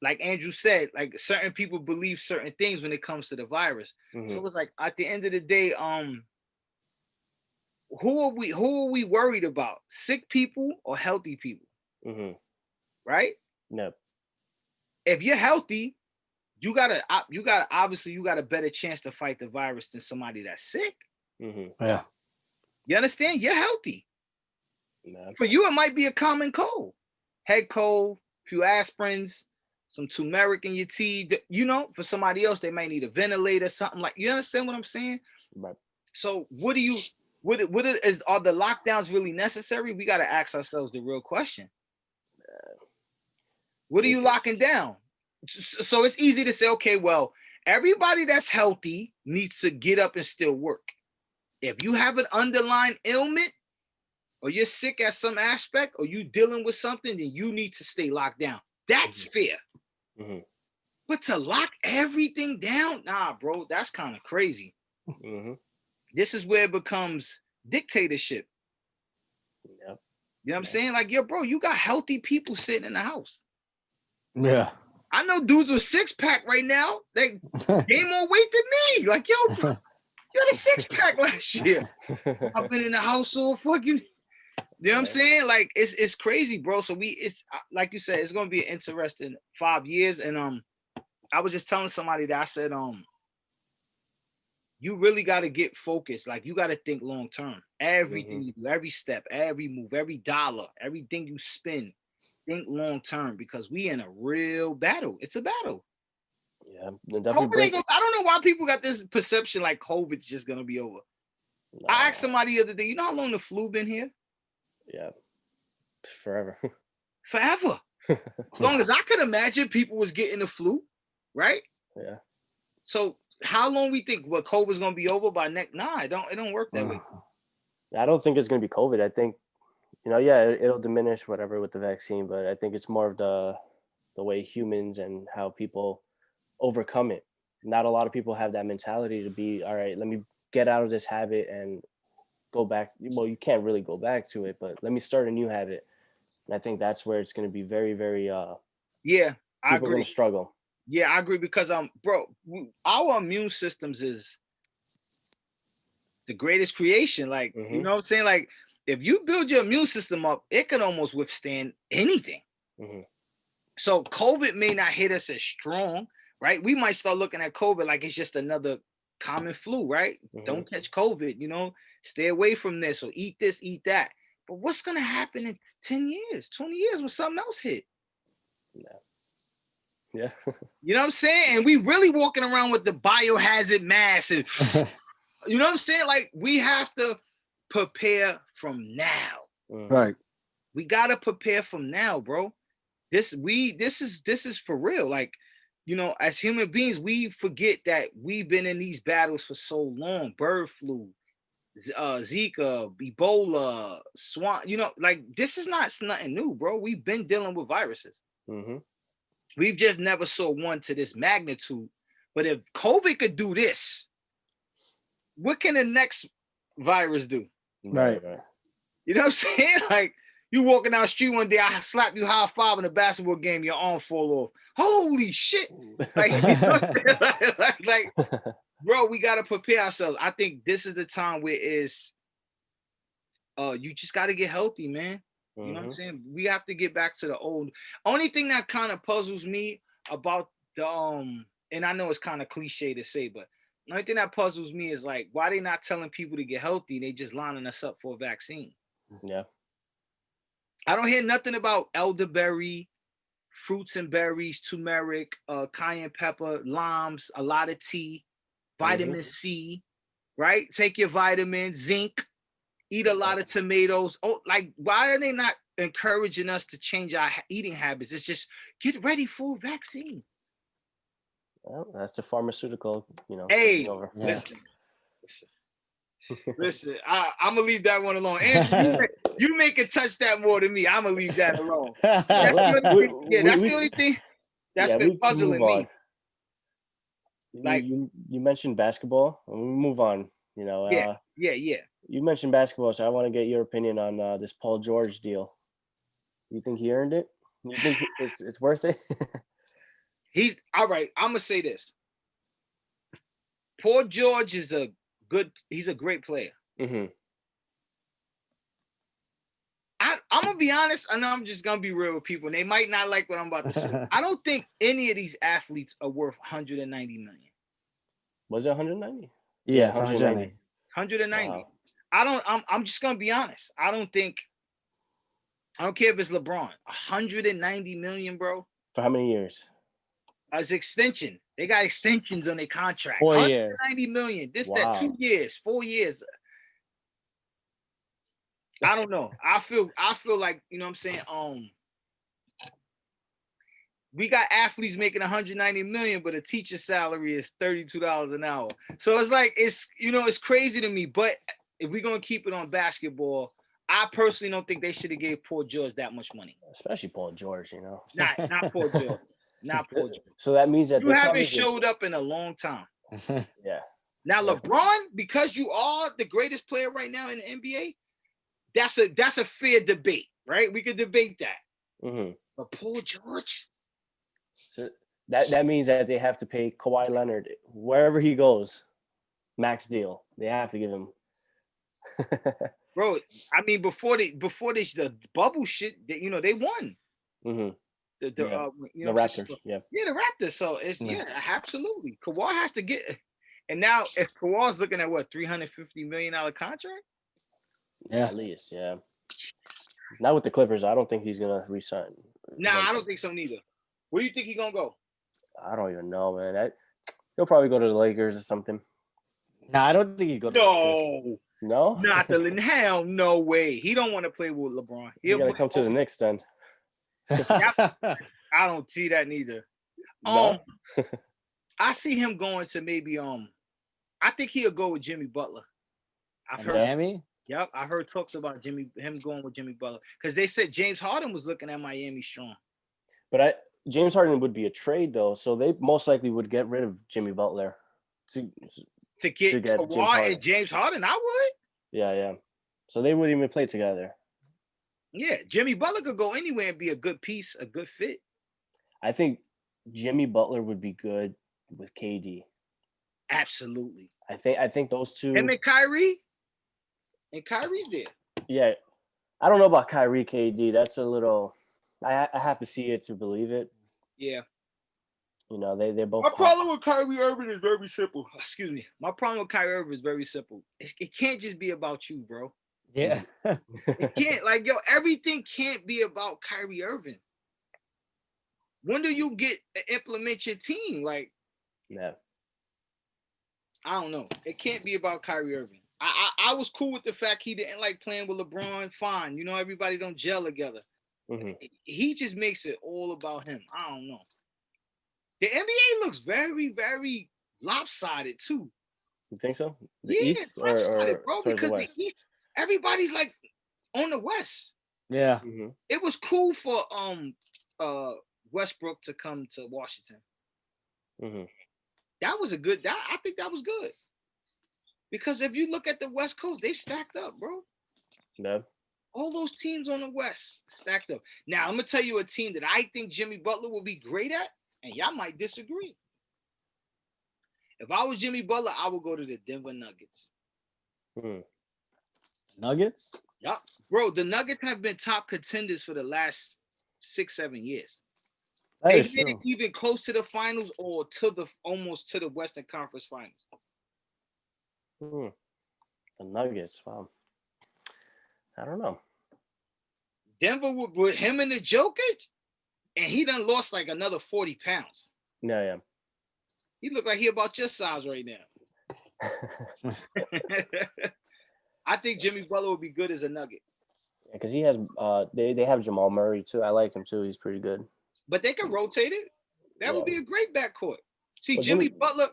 Like Andrew said, like certain people believe certain things when it comes to the virus. So it's like, at the end of the day, who are we worried about? Sick people or healthy people? Right? Yep. If you're healthy, you got a better chance to fight the virus than somebody that's sick. Yeah. You understand? You're healthy. Yep. For you, it might be a common cold, head cold, a few aspirins, some turmeric in your tea. For somebody else, they might need a ventilator, something like. You understand what I'm saying? Right. So are the lockdowns really necessary? We got to ask ourselves the real question. What are you locking down? So it's easy to say, okay, well, everybody that's healthy needs to get up and still work. If you have an underlying ailment, or you're sick at some aspect, or you dealing with something, then you need to stay locked down. That's fair. But to lock everything down, nah, bro, that's kind of crazy. This is where it becomes dictatorship. Yep. You know what I'm saying? Like, yo, bro, you got healthy people sitting in the house. Yeah. I know dudes with 6-pack right now. They gain more weight than me. Like, yo, bro, you had a 6-pack last year. I've been in the house all fucking. You know what I'm Yeah. saying? Like it's crazy, bro. So it's like you said, it's gonna be an interesting 5 years. And I was just telling somebody that I said, you really got to get focused. Like you got to think long term. Everything you do, every step, every move, every dollar, everything you spend, think long term because we in a real battle. It's a battle. Yeah, definitely I don't know why people got this perception like COVID's just gonna be over. I asked somebody the other day, you know how long the flu been here? Yeah, forever. Forever. As long as I could imagine, people was getting the flu, right? Yeah. So how long we think COVID's gonna be over by next? Nah, it don't work that way. I don't think it's gonna be COVID. I think, yeah, it'll diminish whatever with the vaccine, but I think it's more of the way humans and how people overcome it. Not a lot of people have that mentality to be, all right, let me get out of this habit and go back. Well, you can't really go back to it, but let me start a new habit. And I think that's where it's going to be very, very, yeah, I people are going agree. to struggle. Yeah, I agree because bro, our immune systems is the greatest creation. Like, you know what I'm saying? Like, if you build your immune system up, it can almost withstand anything. So COVID may not hit us as strong, right? We might start looking at COVID like it's just another common flu, right? Don't catch COVID, stay away from this or eat this, eat that. But what's going to happen in 10 years, 20 years when something else hit? Yeah. You know what I'm saying? And we really walking around with the biohazard mask and you know what I'm saying? Like we have to prepare from now. Right. We gotta prepare from now, bro. This is for real. Like, as human beings, we forget that we've been in these battles for so long. Bird flu, Zika, Ebola, swine. Like this is nothing new, bro. We've been dealing with viruses. We've just never saw one to this magnitude. But if COVID could do this, what can the next virus do? Right. You know what I'm saying? Like you walking down the street one day, I slap you high five in a basketball game, your arm fall off. Holy shit! Like, like bro, we gotta prepare ourselves. I think this is the time where you just gotta get healthy, man. You know what I'm saying? We have to get back to the old. Only thing that kind of puzzles me about the and I know it's kind of cliche to say, but the only thing that puzzles me is like why they not telling people to get healthy? They just lining us up for a vaccine. Yeah. I don't hear nothing about elderberry, fruits and berries, turmeric, cayenne pepper, limes, a lot of tea, vitamin C, right? Take your vitamins, zinc, eat a lot of tomatoes. Oh, like why are they not encouraging us to change our eating habits? It's just get ready for a vaccine. Well, that's the pharmaceutical, Hey, over. listen, I'm gonna leave that one alone. Andrew, you make it touch that more than me. I'm gonna leave that alone. That's the only thing that's been puzzling me. Like you mentioned basketball. We move on. Yeah. You mentioned basketball, so I want to get your opinion on this Paul George deal. You think he earned it? You think it's worth it? He's all right. I'm gonna say this. Paul George is he's a great player. I'm gonna be honest, and I'm just gonna be real with people, and they might not like what I'm about to say. I don't think any of these athletes are worth 190 million. Was it 190? Yeah, it's 190. 190. Wow. I'm just gonna be honest. I don't care if it's LeBron. 190 million, bro. For how many years? As extension. They got extensions on their contract. 4 years. 190 million. Wow. That 2 years, 4 years. I don't know. I feel like, you know what I'm saying? We got athletes making 190 million, but a teacher's salary is $32 an hour. So it's like it's crazy to me. But if we're gonna keep it on basketball, I personally don't think they should have gave Paul George that much money. Especially Paul George, Not Paul George. Not Paul George. So that means that you haven't showed up in a long time. Yeah. Now LeBron, because you are the greatest player right now in the NBA, that's a fair debate, right? We could debate that. But Paul George, so that means that they have to pay Kawhi Leonard wherever he goes, max deal. They have to give him. bro. I mean, before the bubble shit, they won Hmm. the Yeah. you The know what I'm saying? Raptors. Yeah. Yeah, the Raptors. So it's Yeah. absolutely. Kawhi has to get, and now if Kawhi's looking at what $350 million contract. Yeah. At least, yeah. Not with the Clippers. I don't think he's gonna resign. Nah, I don't think so neither. Where do you think he gonna go? I don't even know, man. He'll probably go to the Lakers or something. Nah, I don't think he go to Lakers. No, No, not the hell. No way. He don't want to play with LeBron. you He'll gotta play. come to the Knicks then. I don't see that neither. No, I see him going to maybe I think he'll go with Jimmy Butler. I've heard. Miami. Yep, I heard talks about him going with Jimmy Butler because they said James Harden was looking at Miami strong. but James Harden would be a trade though, so they most likely would get rid of Jimmy Butler To get get James Kawhi Harden. and James Harden, I would. Yeah. So they wouldn't even play together. Yeah, Jimmy Butler could go anywhere and be a good piece, a good fit. I think Jimmy Butler would be good with KD. Absolutely. I think those two. Him and Kyrie. And Kyrie's there. Yeah, I don't know about Kyrie KD. That's a little. I have to see it to believe it. Yeah. You know, they're both. My problem with Kyrie Irving is very simple. Excuse me. My problem with Kyrie Irving is very simple. It can't just be about you, bro. Yeah. It can't, like, yo, everything can't be about Kyrie Irving. When do you implement your team? Like, Yeah. I don't know. It can't be about Kyrie Irving. I was cool with the fact he didn't like playing with LeBron. Fine. You know, everybody don't gel together. Mm-hmm. He just makes it all about him. I don't know. The NBA looks very, very lopsided too. You think so? The Yeah, East or bro, towards the because West? the East, everybody's like on the West. Yeah. Mm-hmm. It was cool for Westbrook to come to Washington. Mm-hmm. That was I think that was good. Because if you look at the West Coast, they stacked up, bro. Yeah. All those teams on the West stacked up. Now, I'm going to tell you a team that I think Jimmy Butler will be great at, and y'all might disagree. If I was Jimmy Butler, I would go to the Denver Nuggets. Nuggets? Yep. Bro, the Nuggets have been top contenders for the last 6-7 years. That They've is been true. even close to the finals or almost to the Western Conference Finals. The Nuggets. Wow. I don't know. Denver with him and the Jokic, and he done lost like another 40 pounds. Yeah. He look like he about your size right now. I think Jimmy Butler would be good as a Nugget. Yeah, because he has they have Jamal Murray too. I like him too. He's pretty good. But they can rotate it. That would be a great backcourt. See, Well, Jimmy Butler,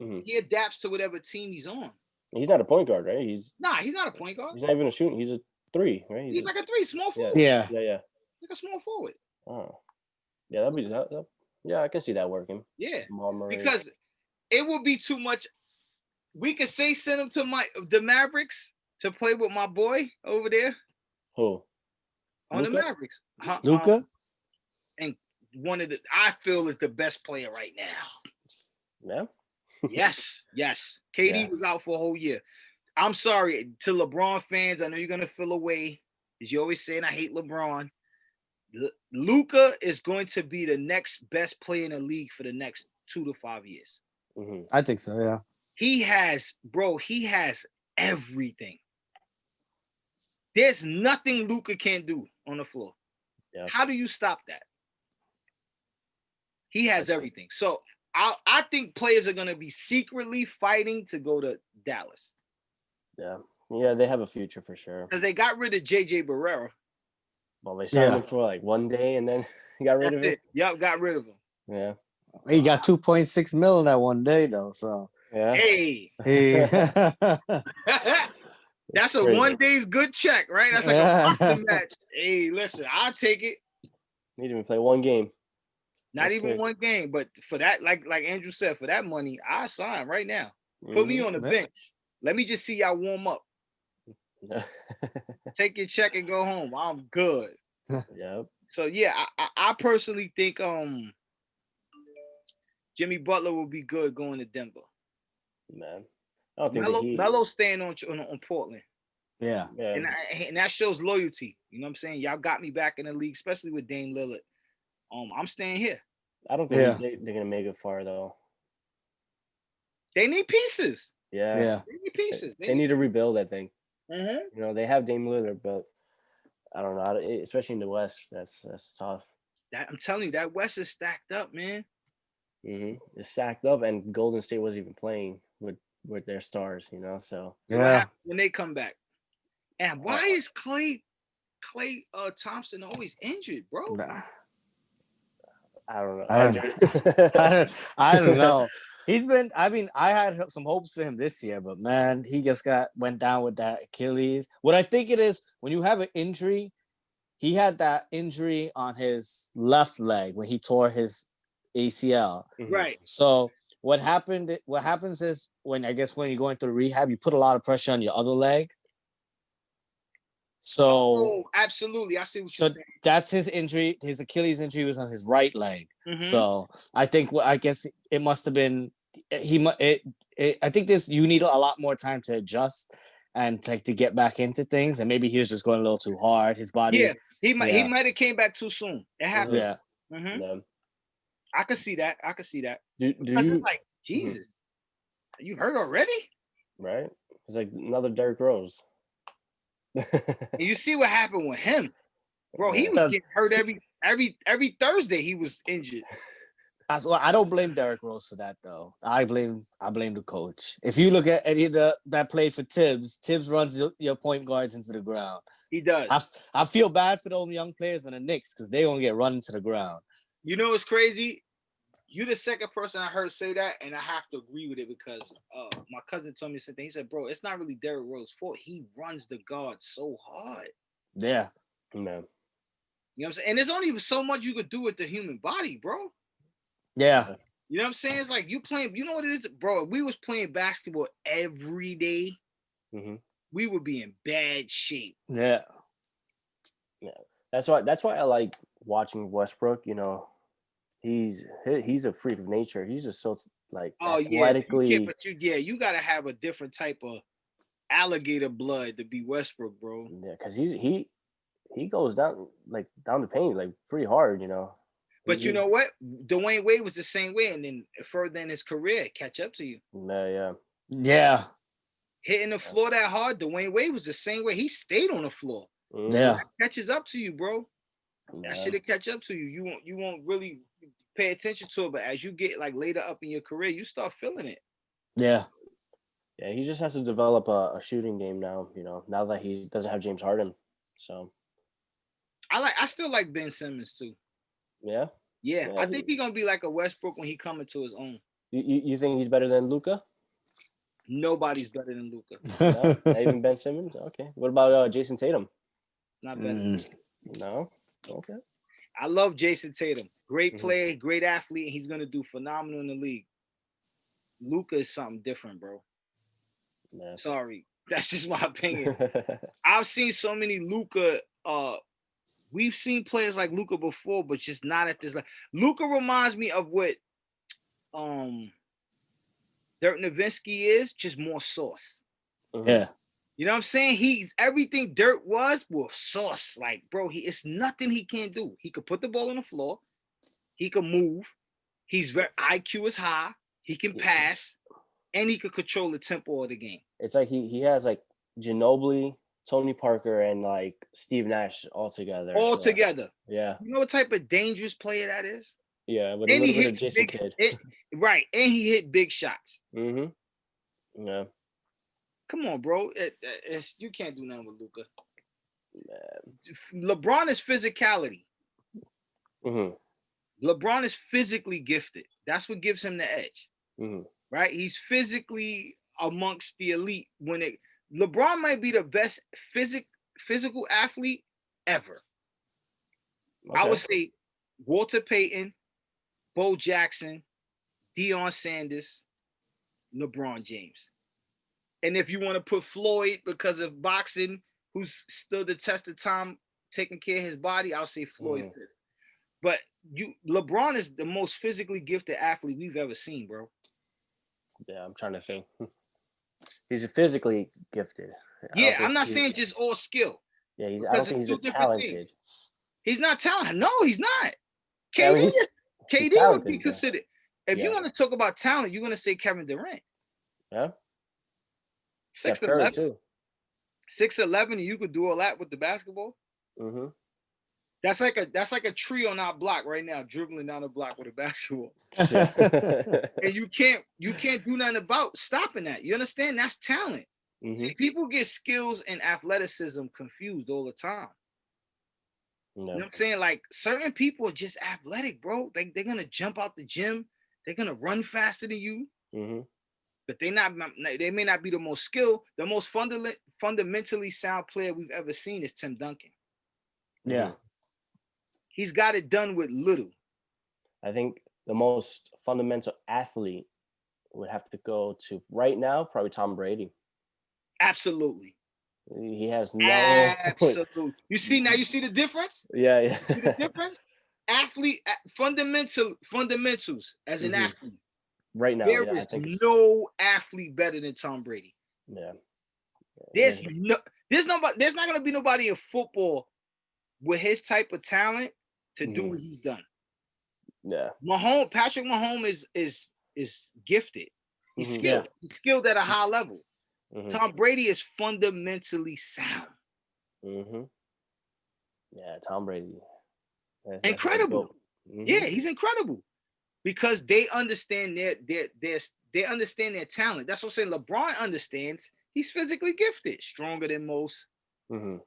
Mhm. he adapts to whatever team he's on. He's not a point guard, right? He's not a point guard. He's not even a shooting. He's a 3, right? He's like a 3, small forward. Yeah. Yeah. Like a small forward. Oh, yeah. That'd be that. Yeah, I can see that working. Yeah. Jamal Murray. Because it would be too much. We could send him to the Mavericks to play with my boy over there. Who? On Luka? the Mavericks. Luka? And one of I feel is the best player right now. Yeah. Yes. KD was out for a whole year. I'm sorry to LeBron fans. I know you're gonna feel away, as you always saying I hate LeBron. Luka is going to be the next best player in the league for the next 2 to 5 years. Mm-hmm. I think so, yeah. He has everything. There's nothing Luka can't do on the floor. Yeah. How do you stop that? He has everything. So I think players are going to be secretly fighting to go to Dallas. Yeah, they have a future for sure. Because they got rid of JJ Barrera. Well, they signed him for like one day and then got rid of him. Yep, got rid of him. Yeah. He got 2.6 mil that one day though, so Yeah. Hey. That's a 1 day's good check, right? That's like a boxing match. Hey, listen, I'll take it. He didn't even play one game. Not even one game, but for that, like Andrew said, for that money, I sign right now. Put me on the bench. Let me just see y'all warm up. Take your check and go home. I'm good. Yeah. So yeah, I personally think Jimmy Butler will be good going to Denver. Man, I don't think Melo staying on Portland. Yeah. Yeah. And that shows loyalty. You know what I'm saying? Y'all got me back in the league, especially with Dame Lillard. I'm staying here. I don't think Yeah. they're gonna make it far though. They need pieces. Yeah. Yeah. They need pieces. They need to rebuild, I think. Mhm. You know, they have Dame Lillard, but I don't know, especially in the West, that's tough. I'm telling you, that West is stacked up, man. It's stacked up, and Golden State was even playing with their stars, you know. So What Yeah. happens when they come back? And why is Clay Thompson always injured, bro? Nah. I don't know. I don't- Andrew? I don't know. He's been. I mean, I had some hopes for him this year, but man, he just went down with that Achilles. What I think it is, when you have an injury, he had that injury on his left leg when he tore his ACL. Mhm. Right. So what happens is when you're going through rehab, you put a lot of pressure on your other leg. So Oh, absolutely. I see what so you're saying. that's his injury. His Achilles injury was on his right leg. Mhm. So I think I guess it must have been I think you need a lot more time to adjust and to get back into things, and maybe he was just going a little too hard. His body. Yeah, he might Yeah. have came back too soon. It happened. Yeah. Mhm. Yeah. I can see that. Do Because you it's like, Jesus, you hurt already? right? It's like another Derrick Rose. And you see what happened with him, bro. He Yeah. was getting hurt See- every Thursday. He was injured. I don't blame Derrick Rose for that though. I blame the coach. If you look at any of that played for Tibbs runs your point guards into the ground. He does. I feel bad for those young players in the Knicks because they're gonna get run into the ground. You know what's crazy? You're the second person I heard say that, and I have to agree with it because my cousin told me something. He said, "Bro, it's not really Derrick Rose's fault. He runs the guard so hard." Yeah. No. You know what I'm saying? And there's only so much you could do with the human body, bro. Yeah. You know what I'm saying? It's like you playing. You know what it is, bro? If we was playing basketball every day, we would be in bad shape. Yeah. That's why I like watching Westbrook. You know, he's a freak of nature. He's just so like athletically. You gotta have a different type of alligator blood to be Westbrook, bro. Yeah, because he goes down the paint like pretty hard, you know. But you know what? Dwayne Wade was the same way, and then further in his career, catch up to you. Yeah. Yeah. Hitting the floor that hard, Dwayne Wade was the same way. He stayed on the floor. Yeah. That catches up to you, bro. That shit'll catch up to you. You won't really pay attention to it, but as you get like later up in your career, you start feeling it. Yeah. Yeah, he just has to develop a shooting game now, you know, now that he doesn't have James Harden. So I still like Ben Simmons too. Yeah. I think he's gonna be like a Westbrook when he coming to his own. You think he's better than Luka? Nobody's better than Luka. No, not even Ben Simmons. Okay. What about Jason Tatum? Not better. No. Okay. I love Jason Tatum. Great player, great athlete, and he's gonna do phenomenal in the league. Luka is something different, bro. Yeah. Sorry, that's just my opinion. I've seen so many Luka. We've seen players like Luka before, but just not at this level. Luka reminds me of what Dirk Nowitzki is, just more sauce. Yeah. You know what I'm saying? He's everything Dirk was with sauce. Like, bro, it's nothing he can't do. He could put the ball on the floor. He could move. He's very IQ is high. He can pass, and he could control the tempo of the game. It's like he has like Ginobili, Tony Parker, and like Steve Nash all together. Yeah. You know what type of dangerous player that is? Yeah, with a little bit of Jason Kidd. Right, and he hit big shots. Yeah. Come on, bro. You can't do nothing with Luka. LeBron is physicality. LeBron is physically gifted. That's what gives him the edge. Right? He's physically amongst the elite. LeBron might be the best physical athlete ever. Okay. I would say Walter Payton, Bo Jackson, Deion Sanders, LeBron James. And if you want to put Floyd because of boxing, who's stood the test of time taking care of his body, I'll say Floyd. But LeBron is the most physically gifted athlete we've ever seen, bro. Yeah, I'm trying to think. He's physically gifted. Yeah, I'm not saying just all skill. Yeah, I because don't think it's he's two a different things. talented. He's not talented. No, he's not. Yeah, I mean, KD is KD would be talented, but- considered. If Yeah. you're gonna talk about talent, you're gonna say Kevin Durant. Yeah. Steph 6'11", Curry too. 6'11", and you could do all that with the basketball. Mm-hmm. That's like a tree on our block right now, dribbling down the block with a basketball. Yeah. And you can't do nothing about stopping that. You understand? That's talent. Mhm. See, people get skills and athleticism confused all the time. You know what I'm saying? Like certain people are just athletic, bro. They're gonna jump out the gym. They're gonna run faster than you. Mhm. But they may not be the most skilled. The most fundamentally sound player we've ever seen is Tim Duncan. Yeah. He's got it done with little. I think the most fundamental athlete would have to go to right now, probably Tom Brady. Absolutely. He has no. Absolutely. You see the difference? Yeah, yeah. See the difference? Athlete fundamentals as an athlete. Right now, There yeah, is no athlete better than Tom Brady. Yeah. There's not gonna be nobody in football with his type of talent to do what he's done. Yeah. Patrick Mahomes is gifted. He's skilled. Yeah. He's skilled at a high level. Tom Brady is fundamentally sound. Yeah, Tom Brady. That's incredible. Yeah, he's incredible because they understand they understand their talent. That's what I'm saying. LeBron understands. He's physically gifted, stronger than most. 6'8",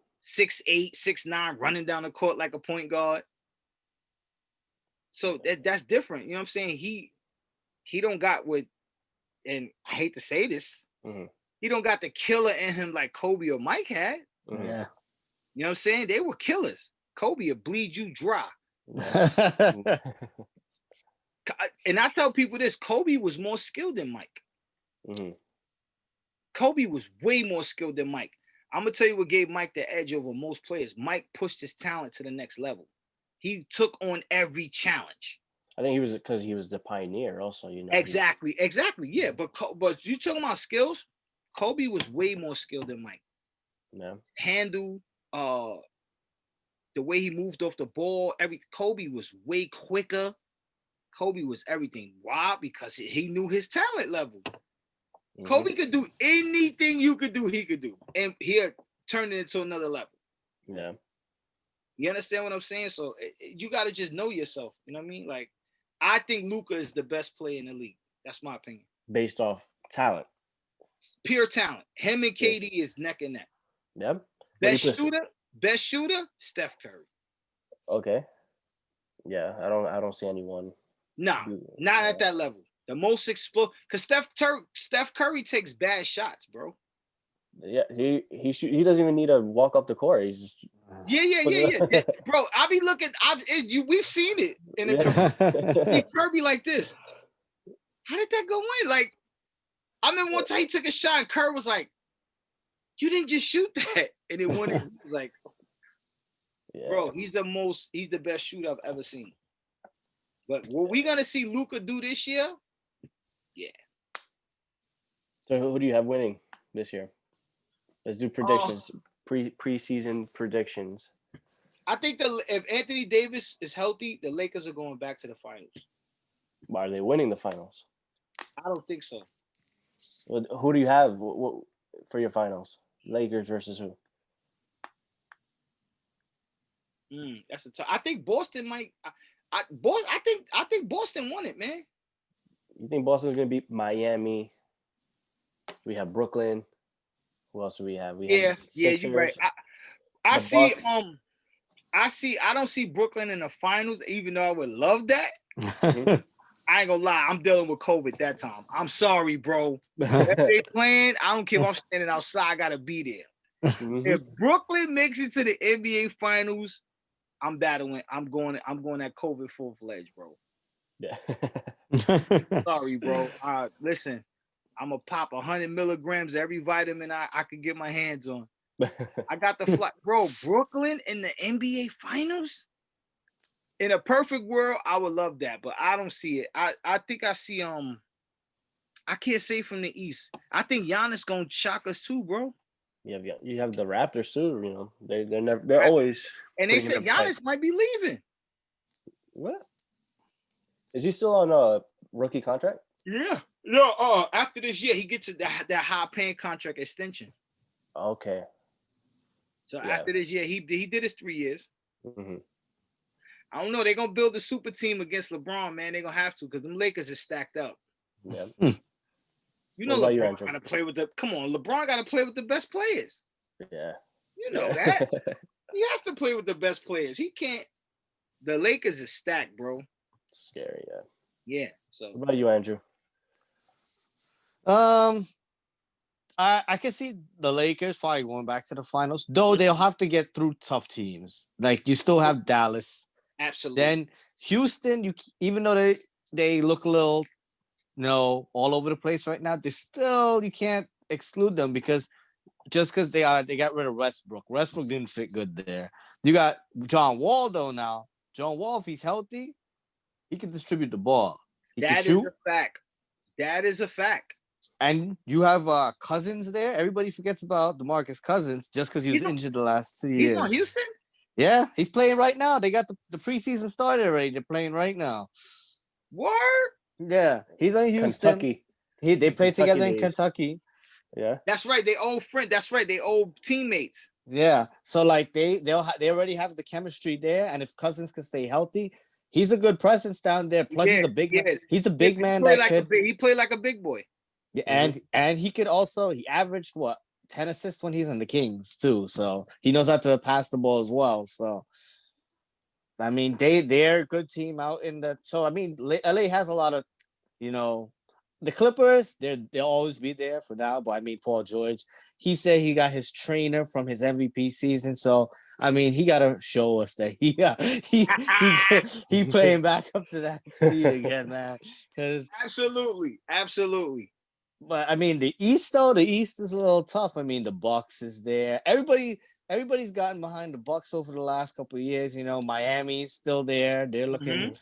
6'9", running down the court like a point guard. So that's different. You know what I'm saying? He don't got what, and I hate to say this, he don't got the killer in him like Kobe or Mike had. Yeah. You know what I'm saying? They were killers. Kobe would bleed you dry. And I tell people this, Kobe was more skilled than Mike. Kobe was way more skilled than Mike. I'm going to tell you what gave Mike the edge over most players. Mike pushed his talent to the next level. He took on every challenge. I think because he was the pioneer also, you know. Exactly. Yeah. But you talking about skills, Kobe was way more skilled than Mike. Yeah. Handle, the way he moved off the ball, Kobe was way quicker. Kobe was everything. Why? Because he knew his talent level. Kobe could do anything you could do, he could do. And he'll turn it into another level. Yeah. You understand what I'm saying? So you got to just know yourself. You know what I mean? Like, I think Luka is the best player in the league. That's my opinion. Based off talent. Pure talent. Him and KD is neck and neck. Yep. Best shooter, Steph Curry. Okay. Yeah, I don't see anyone. Nah, not at that level. The most explosive, because Steph Curry takes bad shots, bro. Yeah, he doesn't even need to walk up the court. He's just yeah. Bro, I be looking. We've seen it in the Kirby like this. How did that go in? Like, I remember one time he took a shot and Kerr was like, "You didn't just shoot that," and it won. He was like, "Bro, he's the best shooter I've ever seen." But what we gonna see Luka do this year? Yeah. So who do you have winning this year? Let's do predictions. Preseason predictions. I think if Anthony Davis is healthy, the Lakers are going back to the finals. Why are they winning the finals? I don't think so. Who do you have for your finals? Lakers versus who? That's a tough. I think Boston might. I think Boston won it, man. You think Boston's gonna beat Miami? We have Brooklyn. Who else do we have? Yeah, you're right. I don't see Brooklyn in the finals, even though I would love that. I ain't gonna lie, I'm dealing with COVID that time. I'm sorry, bro. If they playing, I don't care if I'm standing outside, I gotta be there. If Brooklyn makes it to the NBA finals, I'm battling. I'm going at COVID full-fledged, bro. Yeah. Sorry, bro. Listen, I'm gonna pop 100 milligrams every vitamin I could get my hands on. I got the flight, bro. Brooklyn in the NBA finals. In a perfect world, I would love that, but I don't see it. I think I see I can't say from the East. I think Giannis gonna shock us too, bro. You have the Raptors too. You know, they're always. And they putting said in their Giannis might be leaving. What? Is he still on a rookie contract? Yeah. No, after this year, he gets that high paying contract extension. Okay. So Yeah. after this year, he did his 3 years. Mm-hmm. I don't know. They're gonna build a super team against LeBron, man. They're gonna have to because them Lakers is stacked up. Yeah. You know, What about you, LeBron Andrew? gotta play with LeBron gotta play with the best players. Yeah. You know that. He has to play with the best players. He can't. The Lakers is stacked, bro. Scary, yeah. Yeah. So What about you, Andrew? I can see the Lakers probably going back to the finals, though they'll have to get through tough teams. Like you still have Dallas. absolutely. Then Houston, even though they look a little, all over the place right now, you can't exclude them because they got rid of Westbrook. Westbrook didn't fit good there. You got John Wall though now. John Wall, if he's healthy, he can distribute the ball. He can shoot. A fact. That is a fact. And you have Cousins there. Everybody forgets about DeMarcus Cousins just because he was injured the last 2 years. He's on Houston? Yeah, he's playing right now. They got the preseason started already. They're playing right now. Word? Yeah, he's on Houston. Kentucky. They played Kentucky together in days. Kentucky. Yeah. That's right. They old friend. That's right. They old teammates. Yeah. So like they already have the chemistry there, and if Cousins can stay healthy, he's a good presence down there. Plus, he's a big man. He's a big man he played like a big boy. Yeah, and he could also he averaged 10 assists when he's in the Kings too. So he knows how to pass the ball as well. So I mean they're a good team out in the. So I mean LA has a lot of, the Clippers. They'll always be there for now. But I mean Paul George, he said he got his trainer from his MVP season. So I mean he got to show us that he playing back up to that speed again, man. Because absolutely. But I mean, the East is a little tough. I mean, the Bucks is there. Everybody's gotten behind the Bucks over the last couple of years. Miami's still there. They're looking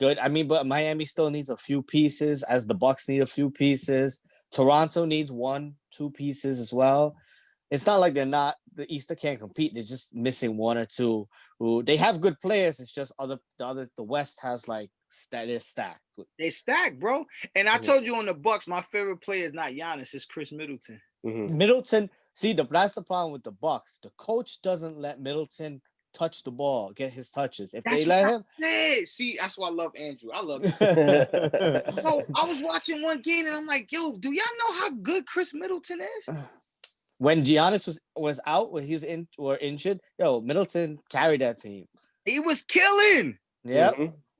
good. I mean, but Miami still needs a few pieces, as the Bucks need a few pieces. Toronto needs 1-2 pieces as well. It's not like the East can't compete. They're just missing 1 or 2. Who they have good players. It's just the West has like they're stacked. They stacked, bro. And I told you on the Bucks, my favorite player is not Giannis, it's Chris Middleton. Middleton, that's the problem with the Bucks. The coach doesn't let Middleton touch the ball, get his touches. If they let him, see, that's why I love Andrew. I love him. I was watching one game and I'm like, yo, do y'all know how good Chris Middleton is? When Giannis was out, when he's injured, Middleton carried that team. He was killing. Yeah.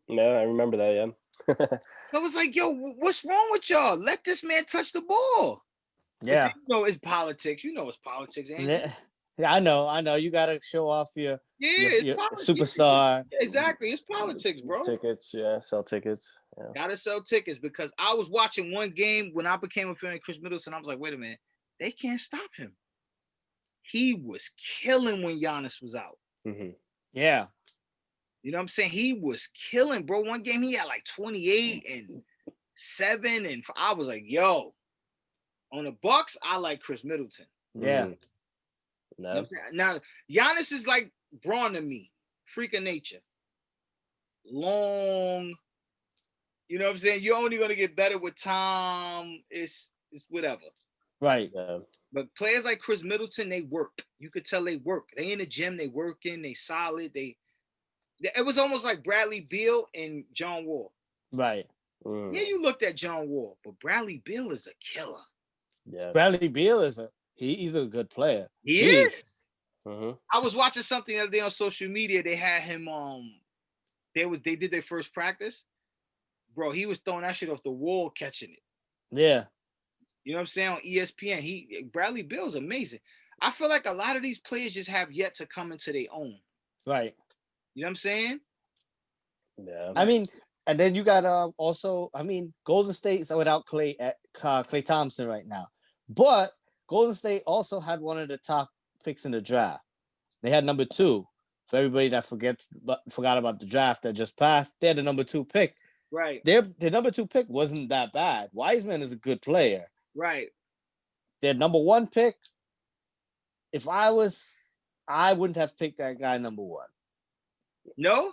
Yeah, I remember that. Yeah. So I was like, yo, what's wrong with y'all? Let this man touch the ball. Yeah. It's politics. It's politics. Yeah, I know. You gotta show off your superstar. Yeah, exactly. It's politics, bro. Tickets, sell tickets. Yeah. Gotta sell tickets because I was watching one game when I became a fan of Chris Middleton. I was like, wait a minute, they can't stop him. He was killing when Giannis was out. Yeah. You know what I'm saying? He was killing, bro. One game he had like 28 and 7, and I was like, yo, on the Bucks, I like Chris Middleton. Yeah. No. Now, Giannis is like Braun to me, freak of nature. Long, you know what I'm saying? You're only gonna get better with time. It's whatever. Right. But players like Chris Middleton, they work. You could tell they work. They in the gym, they working, they solid, it was almost like Bradley Beal and John Wall. Right. Yeah, you looked at John Wall, but Bradley Beal is a killer. Yeah. Bradley Beal he's a good player. He is. Mm-hmm. I was watching something the other day on social media. They had him they did their first practice. Bro, he was throwing that shit off the wall, catching it. Yeah. You know what I'm saying? On ESPN. Bradley Beal is amazing. I feel like a lot of these players just have yet to come into their own. Right. You know what I'm saying? Yeah. I mean, and then you got also, Golden State's without Klay Thompson right now. But Golden State also had one of the top picks in the draft. They had number 2. For everybody that forgot about the draft that just passed, they had the number 2 pick. Right. Their number 2 pick wasn't that bad. Wiseman is a good player. Right. Their number 1 pick, if I wouldn't have picked that guy number 1. No.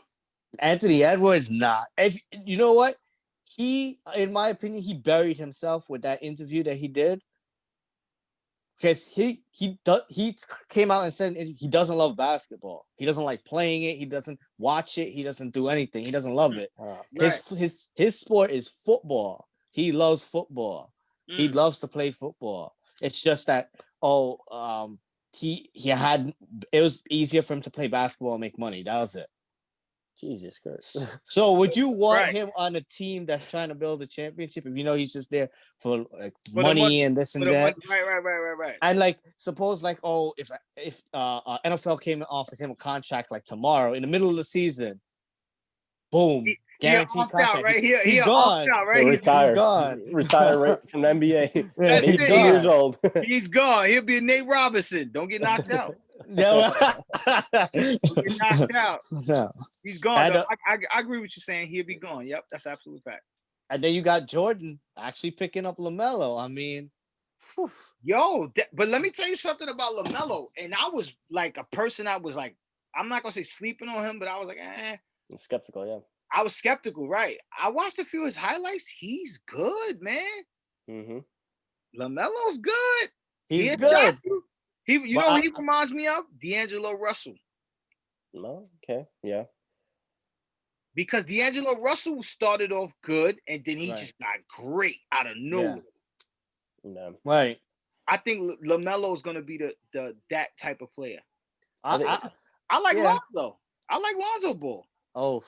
Anthony Edwards, not. If you know what, he, in my opinion, he buried himself with that interview that he did. Because he came out and said he doesn't love basketball. He doesn't like playing it. He doesn't watch it. He doesn't do anything. He doesn't love it. Right. His sport is football. He loves football. He Mm. loves to play football. It's just that it was easier for him to play basketball and make money. That was it. Jesus Christ. So would you want Right. him on a team that's trying to build a championship if you know he's just there for like For the money money, and this and For the that? money. Right. And like, suppose like, if NFL came and offered him a contract like tomorrow in the middle of the season, boom, guaranteed opt contract. out right here. He's He gone. opt out right He'll here. retire. gone. Retire right from the NBA Yeah, at That's 18 it. years old. He's gone. He'll be a Nate Robinson. Don't get knocked out. Yeah. Get knocked out. No. He's gone. And, though. I agree with you saying he'll be gone. Yep, that's absolute fact. And then you got Jordan actually picking up LaMelo. I mean, whew. Yo, but let me tell you something about LaMelo. And I was like a person. I was like, I'm not gonna say sleeping on him, but I was like, I'm skeptical, yeah. I was skeptical, right? I watched a few of his highlights. He's good, man. Mm-hmm. LaMelo's good. He's He'll good. shock you. You But know who he reminds me of? D'Angelo Russell. No, okay, yeah. Because D'Angelo Russell started off good and then he Right. just got great out of nowhere. No. Right. I think LaMelo is going to be that type of player. I like Yeah. Lonzo. I like Lonzo Ball. Oh.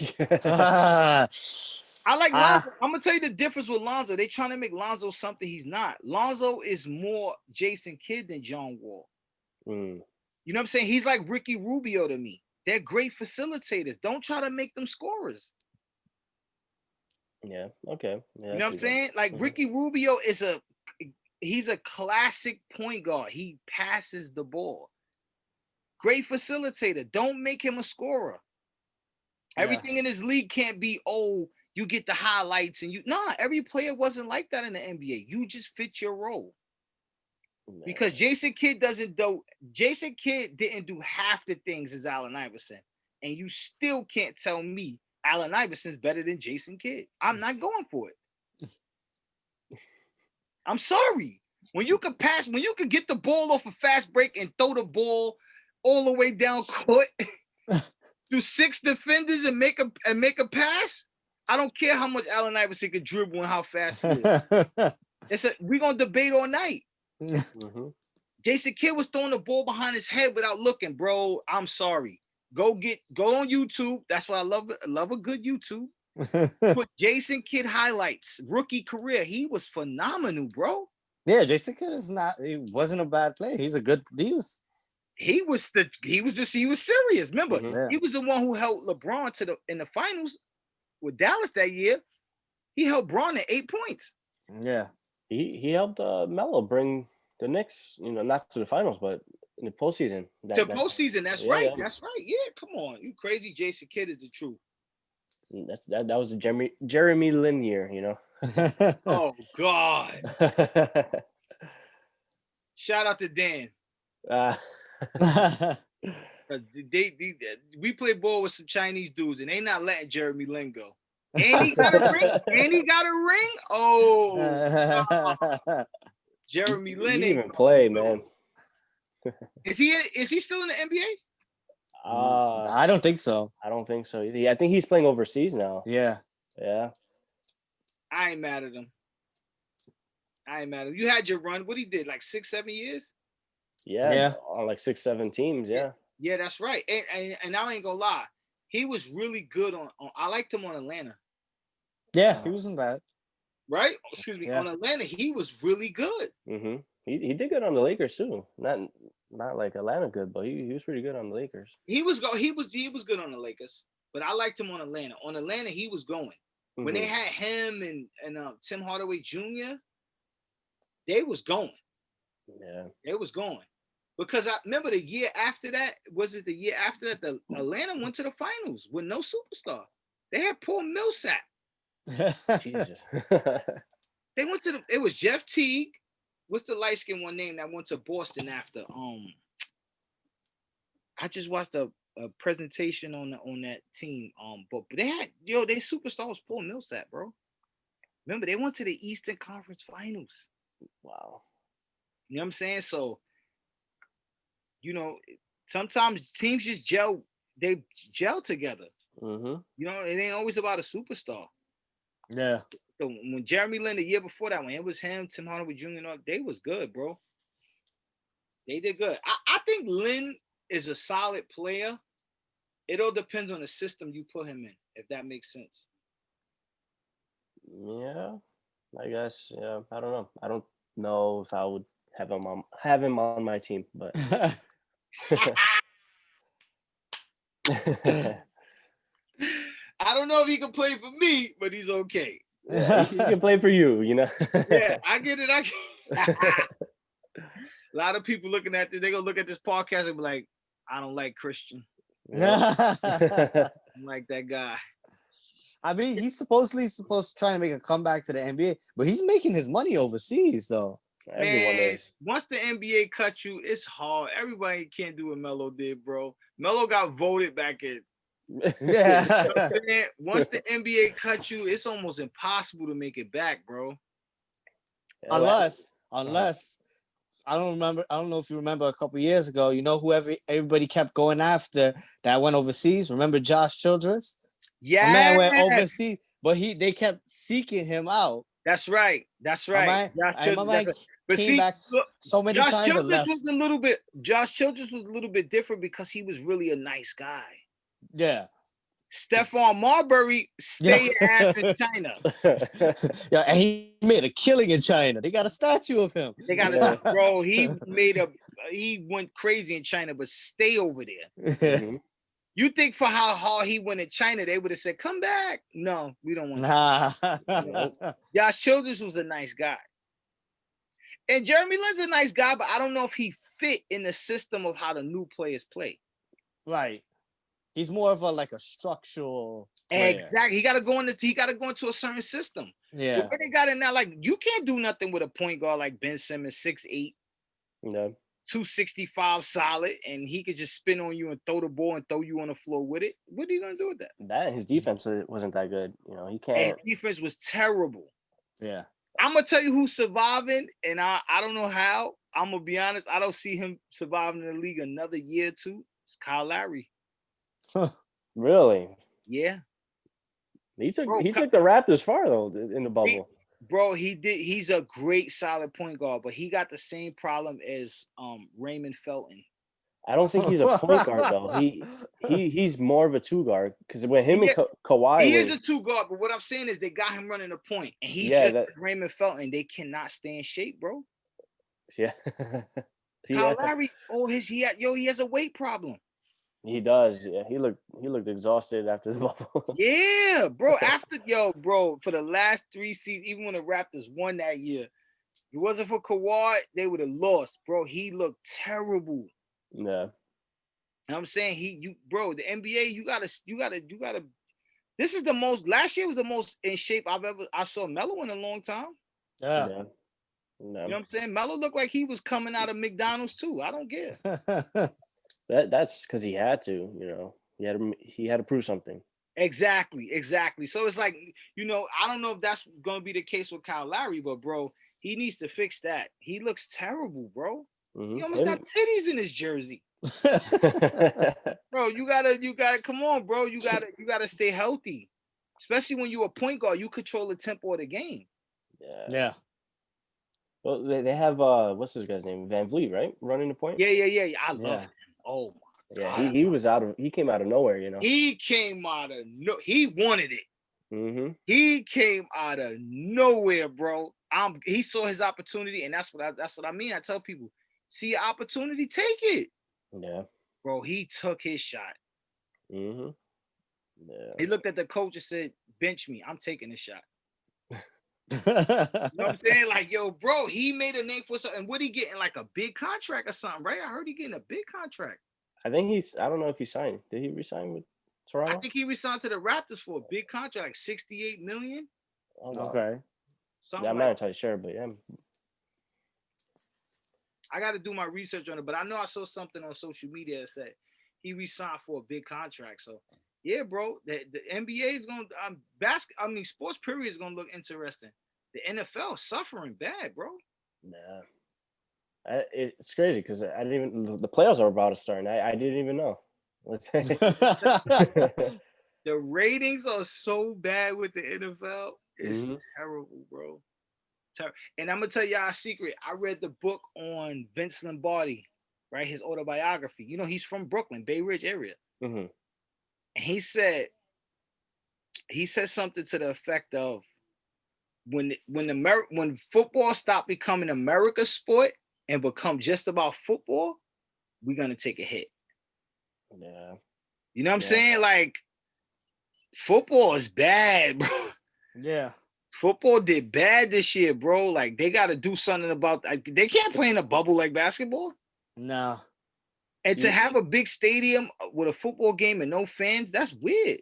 I like Lonzo. I'm gonna tell you the difference with Lonzo. They trying to make Lonzo something he's not. Lonzo is more Jason Kidd than John Wall. Mm. You know what I'm saying? He's like Ricky Rubio to me. They're great facilitators. Don't try to make them scorers. Yeah, okay. Yeah, You know what I'm saying? Like Ricky Rubio he's a classic point guard. He passes the ball. Great facilitator. Don't make him a scorer. Yeah. Everything in this league can't be, you get the highlights and every player wasn't like that in the NBA. You just fit your role. No. Because Jason Kidd didn't do half the things as Allen Iverson. And you still can't tell me Allen Iverson's better than Jason Kidd. I'm not going for it. I'm sorry. When you can get the ball off a fast break and throw the ball all the way down court through 6 defenders and make a pass, I don't care how much Allen Iverson could dribble and how fast he is. We're gonna debate all night. Mm-hmm. Jason Kidd was throwing the ball behind his head without looking, bro. I'm sorry. Go on YouTube. That's why I love it. I love a good YouTube. Put Jason Kidd highlights, rookie career. He was phenomenal, bro. Yeah, Jason Kidd he wasn't a bad player. He was serious. Remember, he was the one who held LeBron in the finals with Dallas that year. He held Bron at 8 points. Yeah. He helped Melo bring the Knicks, not to the finals, but in the postseason. Postseason, that's right. Yeah. That's right. Yeah, come on. You crazy. Jason Kidd is the truth. That was the Jeremy Lin year, Oh God. Shout out to Dan. We play ball with some Chinese dudes and they not letting Jeremy Lin go. And he got a ring. Oh, Jeremy Lin ain't even play, man. Is he still in the NBA? I don't think so. I don't think so either. I think he's playing overseas now. Yeah. I ain't mad at him. You had your run. What he did, like 6-7 years? Yeah. On like 6-7 teams. Yeah. Yeah, that's right. And I ain't gonna lie, he was really good on I liked him on Atlanta. Yeah, he wasn't bad. Right? Excuse me. Yeah. On Atlanta, he was really good. Mm-hmm. He did good on the Lakers too. Not like Atlanta good, but he was pretty good on the Lakers. He was good on the Lakers, but I liked him on Atlanta. On Atlanta, he was going. Mm-hmm. When they had him and Tim Hardaway Jr., they was going. Yeah. They was going. Because I remember the year after that, the Atlanta went to the finals with no superstar. They had Paul Millsap. Jesus. They went to it was Jeff Teague. What's the light skinned one name that went to Boston after? I just watched a presentation on that team. But they had their superstar was Paul Millsap, bro. Remember, they went to the Eastern Conference Finals. Wow. You know what I'm saying? So, sometimes teams just gel. They gel together. Mm-hmm. It ain't always about a superstar. Yeah. So when Jeremy Lin the year before that, when it was him, Tim Hardaway Jr., they was good, bro. They did good. I think Lin is a solid player. It all depends on the system you put him in, if that makes sense. Yeah, I guess. Yeah, I don't know. I don't know if I would have him on my team, but I don't know if he can play for me, but he's okay. yeah, he can play for you, Yeah, I get it. A lot of people looking at this, they're gonna look at this podcast and be like, I don't like Christian. I'm like that guy. I mean, he's supposed to try to make a comeback to the NBA, but he's making his money overseas, though. Everyone is. Once the NBA cut you, it's hard. Everybody can't do what Melo did, bro. Melo got voted back in. Yeah. Once the NBA cut you, it's almost impossible to make it back, bro. Unless I don't know if you remember a couple years ago, who everybody kept going after that went overseas. Remember Josh Childress? Yeah, a man went overseas, but they kept seeking him out. That's right. But came back so many Josh times Childress and left. Josh Childress was a little bit different because he was really a nice guy. Yeah. Stephon Marbury stayed ass in China. Yeah, and he made a killing in China. They got a statue of him. They got bro. He went crazy in China, but stay over there. Mm-hmm. You think for how hard he went in China, they would have said, "Come back." No, we don't want. Nah. Josh Childress was a nice guy, and Jeremy Lin's a nice guy, but I don't know if he fit in the system of how the new players play. Right. He's more of a structural player. Exactly. He got to go into a certain system. Yeah. But they got in there you can't do nothing with a point guard like Ben Simmons, 6'8", no, 265 solid, and he could just spin on you and throw the ball and throw you on the floor with it. What are you gonna do with that? That his defense wasn't that good. He can't. His defense was terrible. Yeah. I'm gonna tell you who's surviving, and I don't know how. I'm gonna be honest. I don't see him surviving in the league another year or two. It's Kyle Lowry. Really? Yeah. He took the Raptors far though in the bubble. He did. He's a great solid point guard, but he got the same problem as Raymond Felton. I don't think he's a point guard though. He's more of a two guard because when him and Kawhi, he is a two guard. But what I'm saying is they got him running a point, and he's just like Raymond Felton. They cannot stay in shape, bro. Yeah. Kyle Lowry, he has a weight problem. He does. Yeah, he looked exhausted after the bubble. Yeah, bro. For the last 3 seasons, even when the Raptors won that year, if it wasn't for Kawhi, they would have lost, bro. He looked terrible. Yeah. You know what I'm saying? The NBA, you gotta. This is the most. Last year was the most in shape I saw Melo in a long time. Yeah. No. You know what I'm saying? Melo looked like he was coming out of McDonald's too. I don't get it. That's because he had to. He had to prove something. Exactly. So it's like, I don't know if that's gonna be the case with Kyle Lowry, but bro, he needs to fix that. He looks terrible, bro. Mm-hmm. He almost got titties in his jersey. Bro, you gotta come on, bro. You gotta stay healthy. Especially when you're a point guard, you control the tempo of the game. Yeah. Well, they have what's this guy's name? Van Vliet, right? Running the point. Yeah. I love him. Oh my God. He came out of nowhere, He came out of he wanted it. Mm-hmm. He came out of nowhere, bro. He saw his opportunity, and that's what I mean. I tell people, see your opportunity, take it. Yeah. Bro, he took his shot. Mm-hmm. Yeah. He looked at the coach and said, bench me. I'm taking this shot. You know what I'm saying? Like, yo, bro, he made a name for something. What he getting, like a big contract or something, right? I heard he getting a big contract. I think I don't know if he signed. Did he resign with Toronto? I think he resigned to the Raptors for a big contract, like 68 million. Oh, wow. Okay. Something Yeah, I'm like not entirely sure, but yeah. I got to do my research on it, but I know I saw something on social media that said he resigned for a big contract. So yeah, bro, the NBA is going to sports period is going to look interesting. The NFL is suffering bad, bro. Yeah. It's crazy because I didn't even the playoffs are about to start, and I didn't even know. The ratings are so bad with the NFL. It's Mhm. terrible, bro. And I'm gonna tell y'all a secret. I read the book on Vince Lombardi, right? His autobiography. You know, he's from Brooklyn, Bay Ridge area. Mhm. And he said something to the effect of when football stopped becoming America's sport and become just about football, we're gonna take a hit. Yeah. You know what I'm Yeah. saying? Like, football is bad, bro. Yeah. Football did bad this year, bro. Like, they got to do something about. They can't play in a bubble like basketball. No. And to have a big stadium with a football game and no fans, that's weird.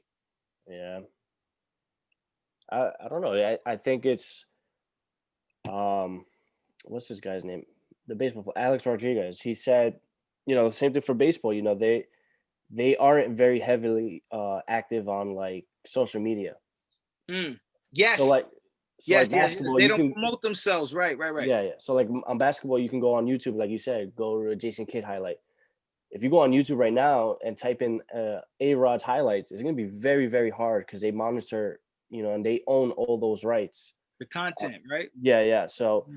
Yeah. I don't know. I think it's what's this guy's name? The baseball player, Alex Rodriguez. He said, the same thing for baseball. They aren't very heavily active on like social media. Yes. So like basketball, they you don't can promote themselves. Right. Yeah. So like on basketball, you can go on YouTube, like you said, go to a Jason Kidd highlight. If you go on YouTube right now and type in A-Rod's highlights, it's gonna be very, very hard because they monitor, and they own all those rights. The content, right? Yeah. So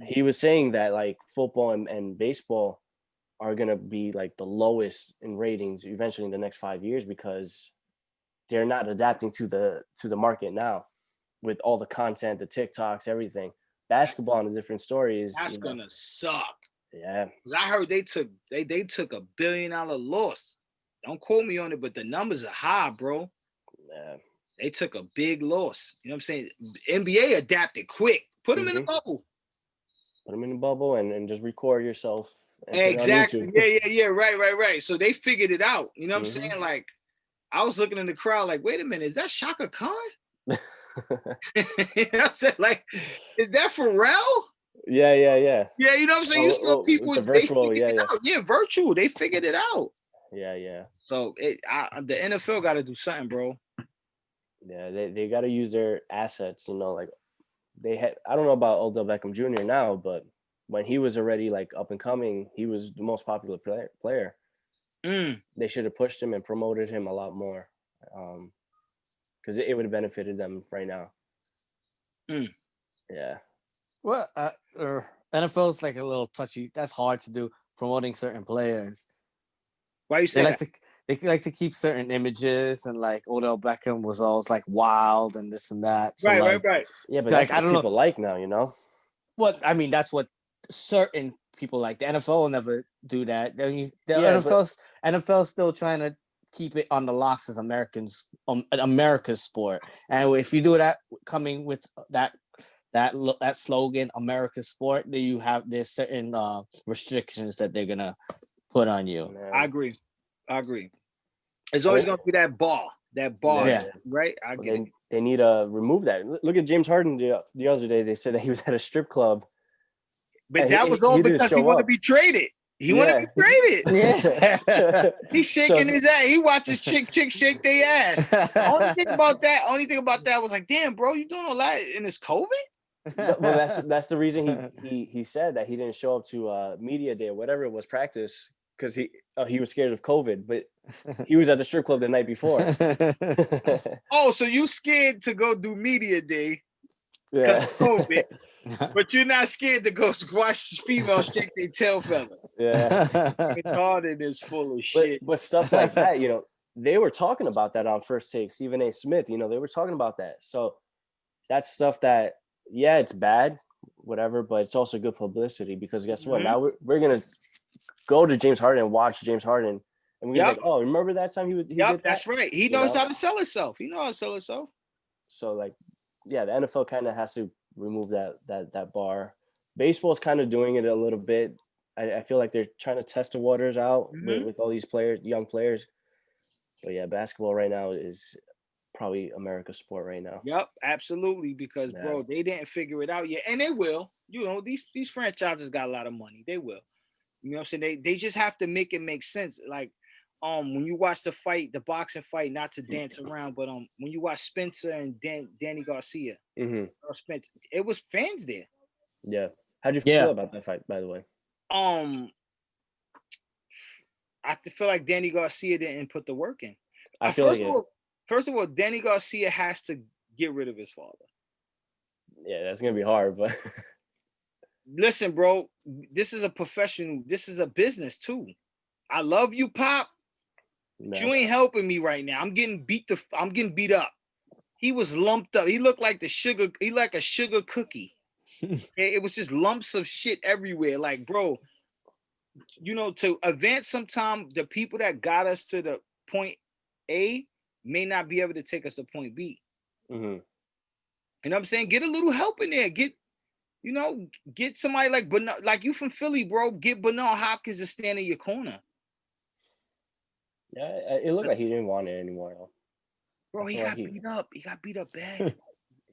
he was saying that like football and baseball are gonna be like the lowest in ratings eventually in the next 5 years because they're not adapting to the market now with all the content, the TikToks, everything. Basketball on a different story is That's gonna suck. Yeah. I heard they took $1 billion loss. Don't quote me on it, but the numbers are high, bro. Yeah. They took a big loss. You know what I'm saying? NBA adapted quick. Put them in the bubble. Put them in the bubble and just record yourself. And exactly. Yeah. Right. So they figured it out. You know what I'm saying? Like, I was looking in the crowd like, wait a minute, is that Shaka Khan? You know what I'm saying? Like, is that Pharrell? Yeah. Yeah, you know what I'm saying? You saw people, the virtual, they figured it out. Yeah, virtual. They figured it out. Yeah. So the NFL got to do something, bro. Yeah, they got to use their assets. Like they had. I don't know about Odell Beckham Jr. now, but when he was already like up and coming, he was the most popular player. They should have pushed him and promoted him a lot more, because it would have benefited them right now. Yeah. Well, NFL is like a little touchy. That's hard to do, promoting certain players. Why you say they like to keep certain images, and like Odell Beckham was always like wild and this and that. So, right. Yeah, but that's what people like now. What I mean, that's what certain people like. The NFL will never do that. NFL's still trying to keep it on the locks as America's sport. And if you do that, coming with that slogan, America's sport, there's certain restrictions that they're gonna put on you. I agree. It's always gonna be that bar, yeah. Right? I get it. They need to remove that. Look at James Harden the other day. They said that he was at a strip club, but that was all because he wanted to be traded. He wanted to be traded. Yeah. He's shaking his ass. He watches chick shake their ass. Only thing about that was like, damn, bro, you doing all that in this COVID? Well, that's the reason he said that he didn't show up to media day or whatever it was, practice, because he was scared of COVID, but he was at the strip club the night before. Oh, so you scared to go do media day because of COVID, but you're not scared to go watch females shake their tail feather. Yeah. Harden is full of shit. But stuff like that, they were talking about that on First Take. Stephen A. Smith, they were talking about that. So that's stuff that, yeah, it's bad, whatever, but it's also good publicity because guess what? Now we're gonna go to James Harden and watch James Harden, and we're gonna be like, oh, remember that time he did that? That's right. He knows how to sell himself. So like, yeah, the NFL kind of has to remove that bar. Baseball's kind of doing it a little bit. I feel like they're trying to test the waters out with all these players, young players. But yeah, basketball right now is probably America's sport right now. Yep, absolutely. Because Yeah. bro, they didn't figure it out yet, and they will. You know, these franchises got a lot of money. They will. You know what I'm saying? They just have to make it make sense. Like, when you watch the fight, the boxing fight, not to dance around, but when you watch Spencer and Danny Garcia, Mm-hmm. or Spencer, it was fans there. Yeah. How'd you Yeah. feel about that fight, by the way? I feel like Danny Garcia didn't put the work in. I feel like First of all, Danny Garcia has to get rid of his father. yeah, that's gonna be hard, but Listen, bro, this is a professional. This is a business too. I love you, Pop. But you ain't helping me right now. I'm getting beat up. He was lumped up. He looked like a sugar cookie. Okay? It was just lumps of shit everywhere. Like, bro, you know, to advance sometime, the people that got us to the point A may not be able to take us to point B. Mm-hmm. You know what I'm saying? Get a little help in there. Get somebody like Bernard, like you from Philly, bro. Get Bernard Hopkins to stand in your corner. Yeah, it looked like he didn't want it anymore, though. Bro, he got beat up. He got beat up bad.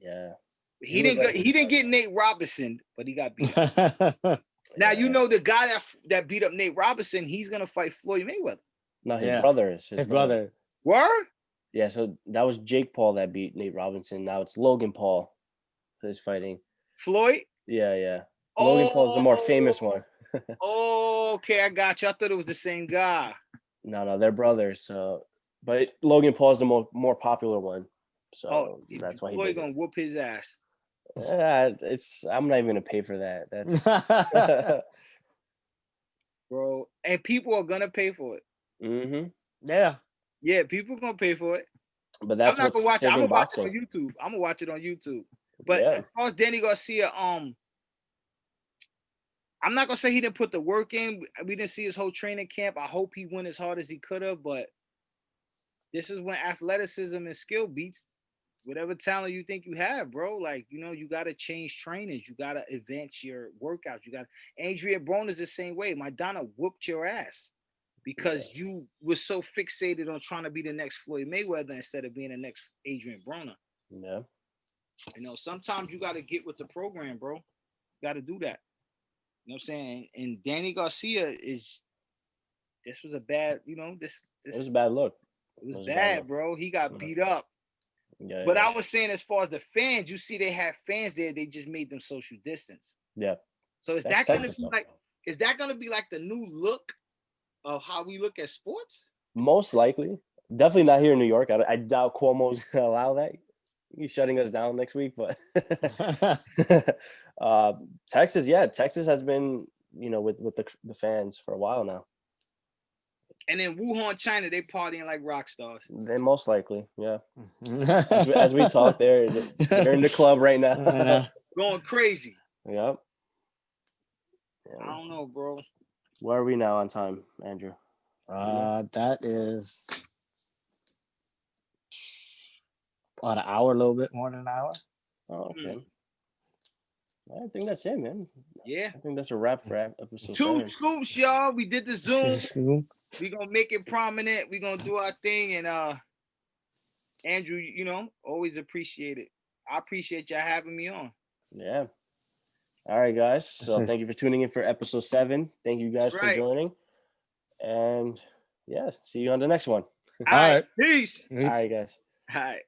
Yeah. He didn't get Nate Robinson, but he got beat up. Now, you know the guy that beat up Nate Robinson, he's gonna fight Floyd Mayweather. No, his brother is his brother. Word? Yeah, so that was Jake Paul that beat Nate Robinson. Now it's Logan Paul who's fighting Floyd? Yeah. Logan Paul's the more famous one. Okay, I got you. I thought it was the same guy. No, they're brothers. So, but Logan Paul's the more popular one. So that's why Floyd gonna whoop his ass. I'm not even gonna pay for that. That's bro, and people are gonna pay for it. Mm-hmm. Yeah, people are gonna pay for it. But that's I'm not gonna watch it. I'm gonna watch it boxing. on YouTube. I'm gonna watch it on YouTube. But as far as Danny Garcia, I'm not gonna say he didn't put the work in. We didn't see his whole training camp. I hope he went as hard as he could have, but this is when athleticism and skill beats whatever talent you think you have, bro. Like, you know, you gotta change trainers, you gotta advance your workouts. Adrian Broner's the same way. Madonna whooped your ass because you were so fixated on trying to be the next Floyd Mayweather instead of being the next Adrian Broner. Yeah. You know, sometimes you gotta get with the program, bro. You gotta do that. You know what I'm saying? And Danny Garcia this was a bad, you know, this it was a bad look. It was bad, bro. He got beat up. Yeah, but I was saying, as far as the fans, you see, they have fans there. They just made them social distance. Yeah. So is that gonna be like the new look of how we look at sports? Most likely, definitely not here in New York. I doubt Cuomo's gonna allow that. He's shutting us down next week, but Texas has been, you know, with the fans for a while now. And in Wuhan, China, they partying like rock stars. They most likely, yeah. as we talk, they're in the club right now, going crazy. Yep. Yeah. I don't know, bro. Where are we now on time, Andrew? That is about an hour, a little bit more than an hour. Oh, okay. I think that's it, man. Yeah. I think that's a wrap for episode 2 scoops, y'all. We did the Zoom. We're gonna make it prominent. We're gonna do our thing. And Andrew, you know, always appreciate it. I appreciate y'all having me on. Yeah. All right, guys. So thank you for tuning in for episode 7. Thank you guys for joining. And yeah, see you on the next one. All right. Peace. All right, guys. All right.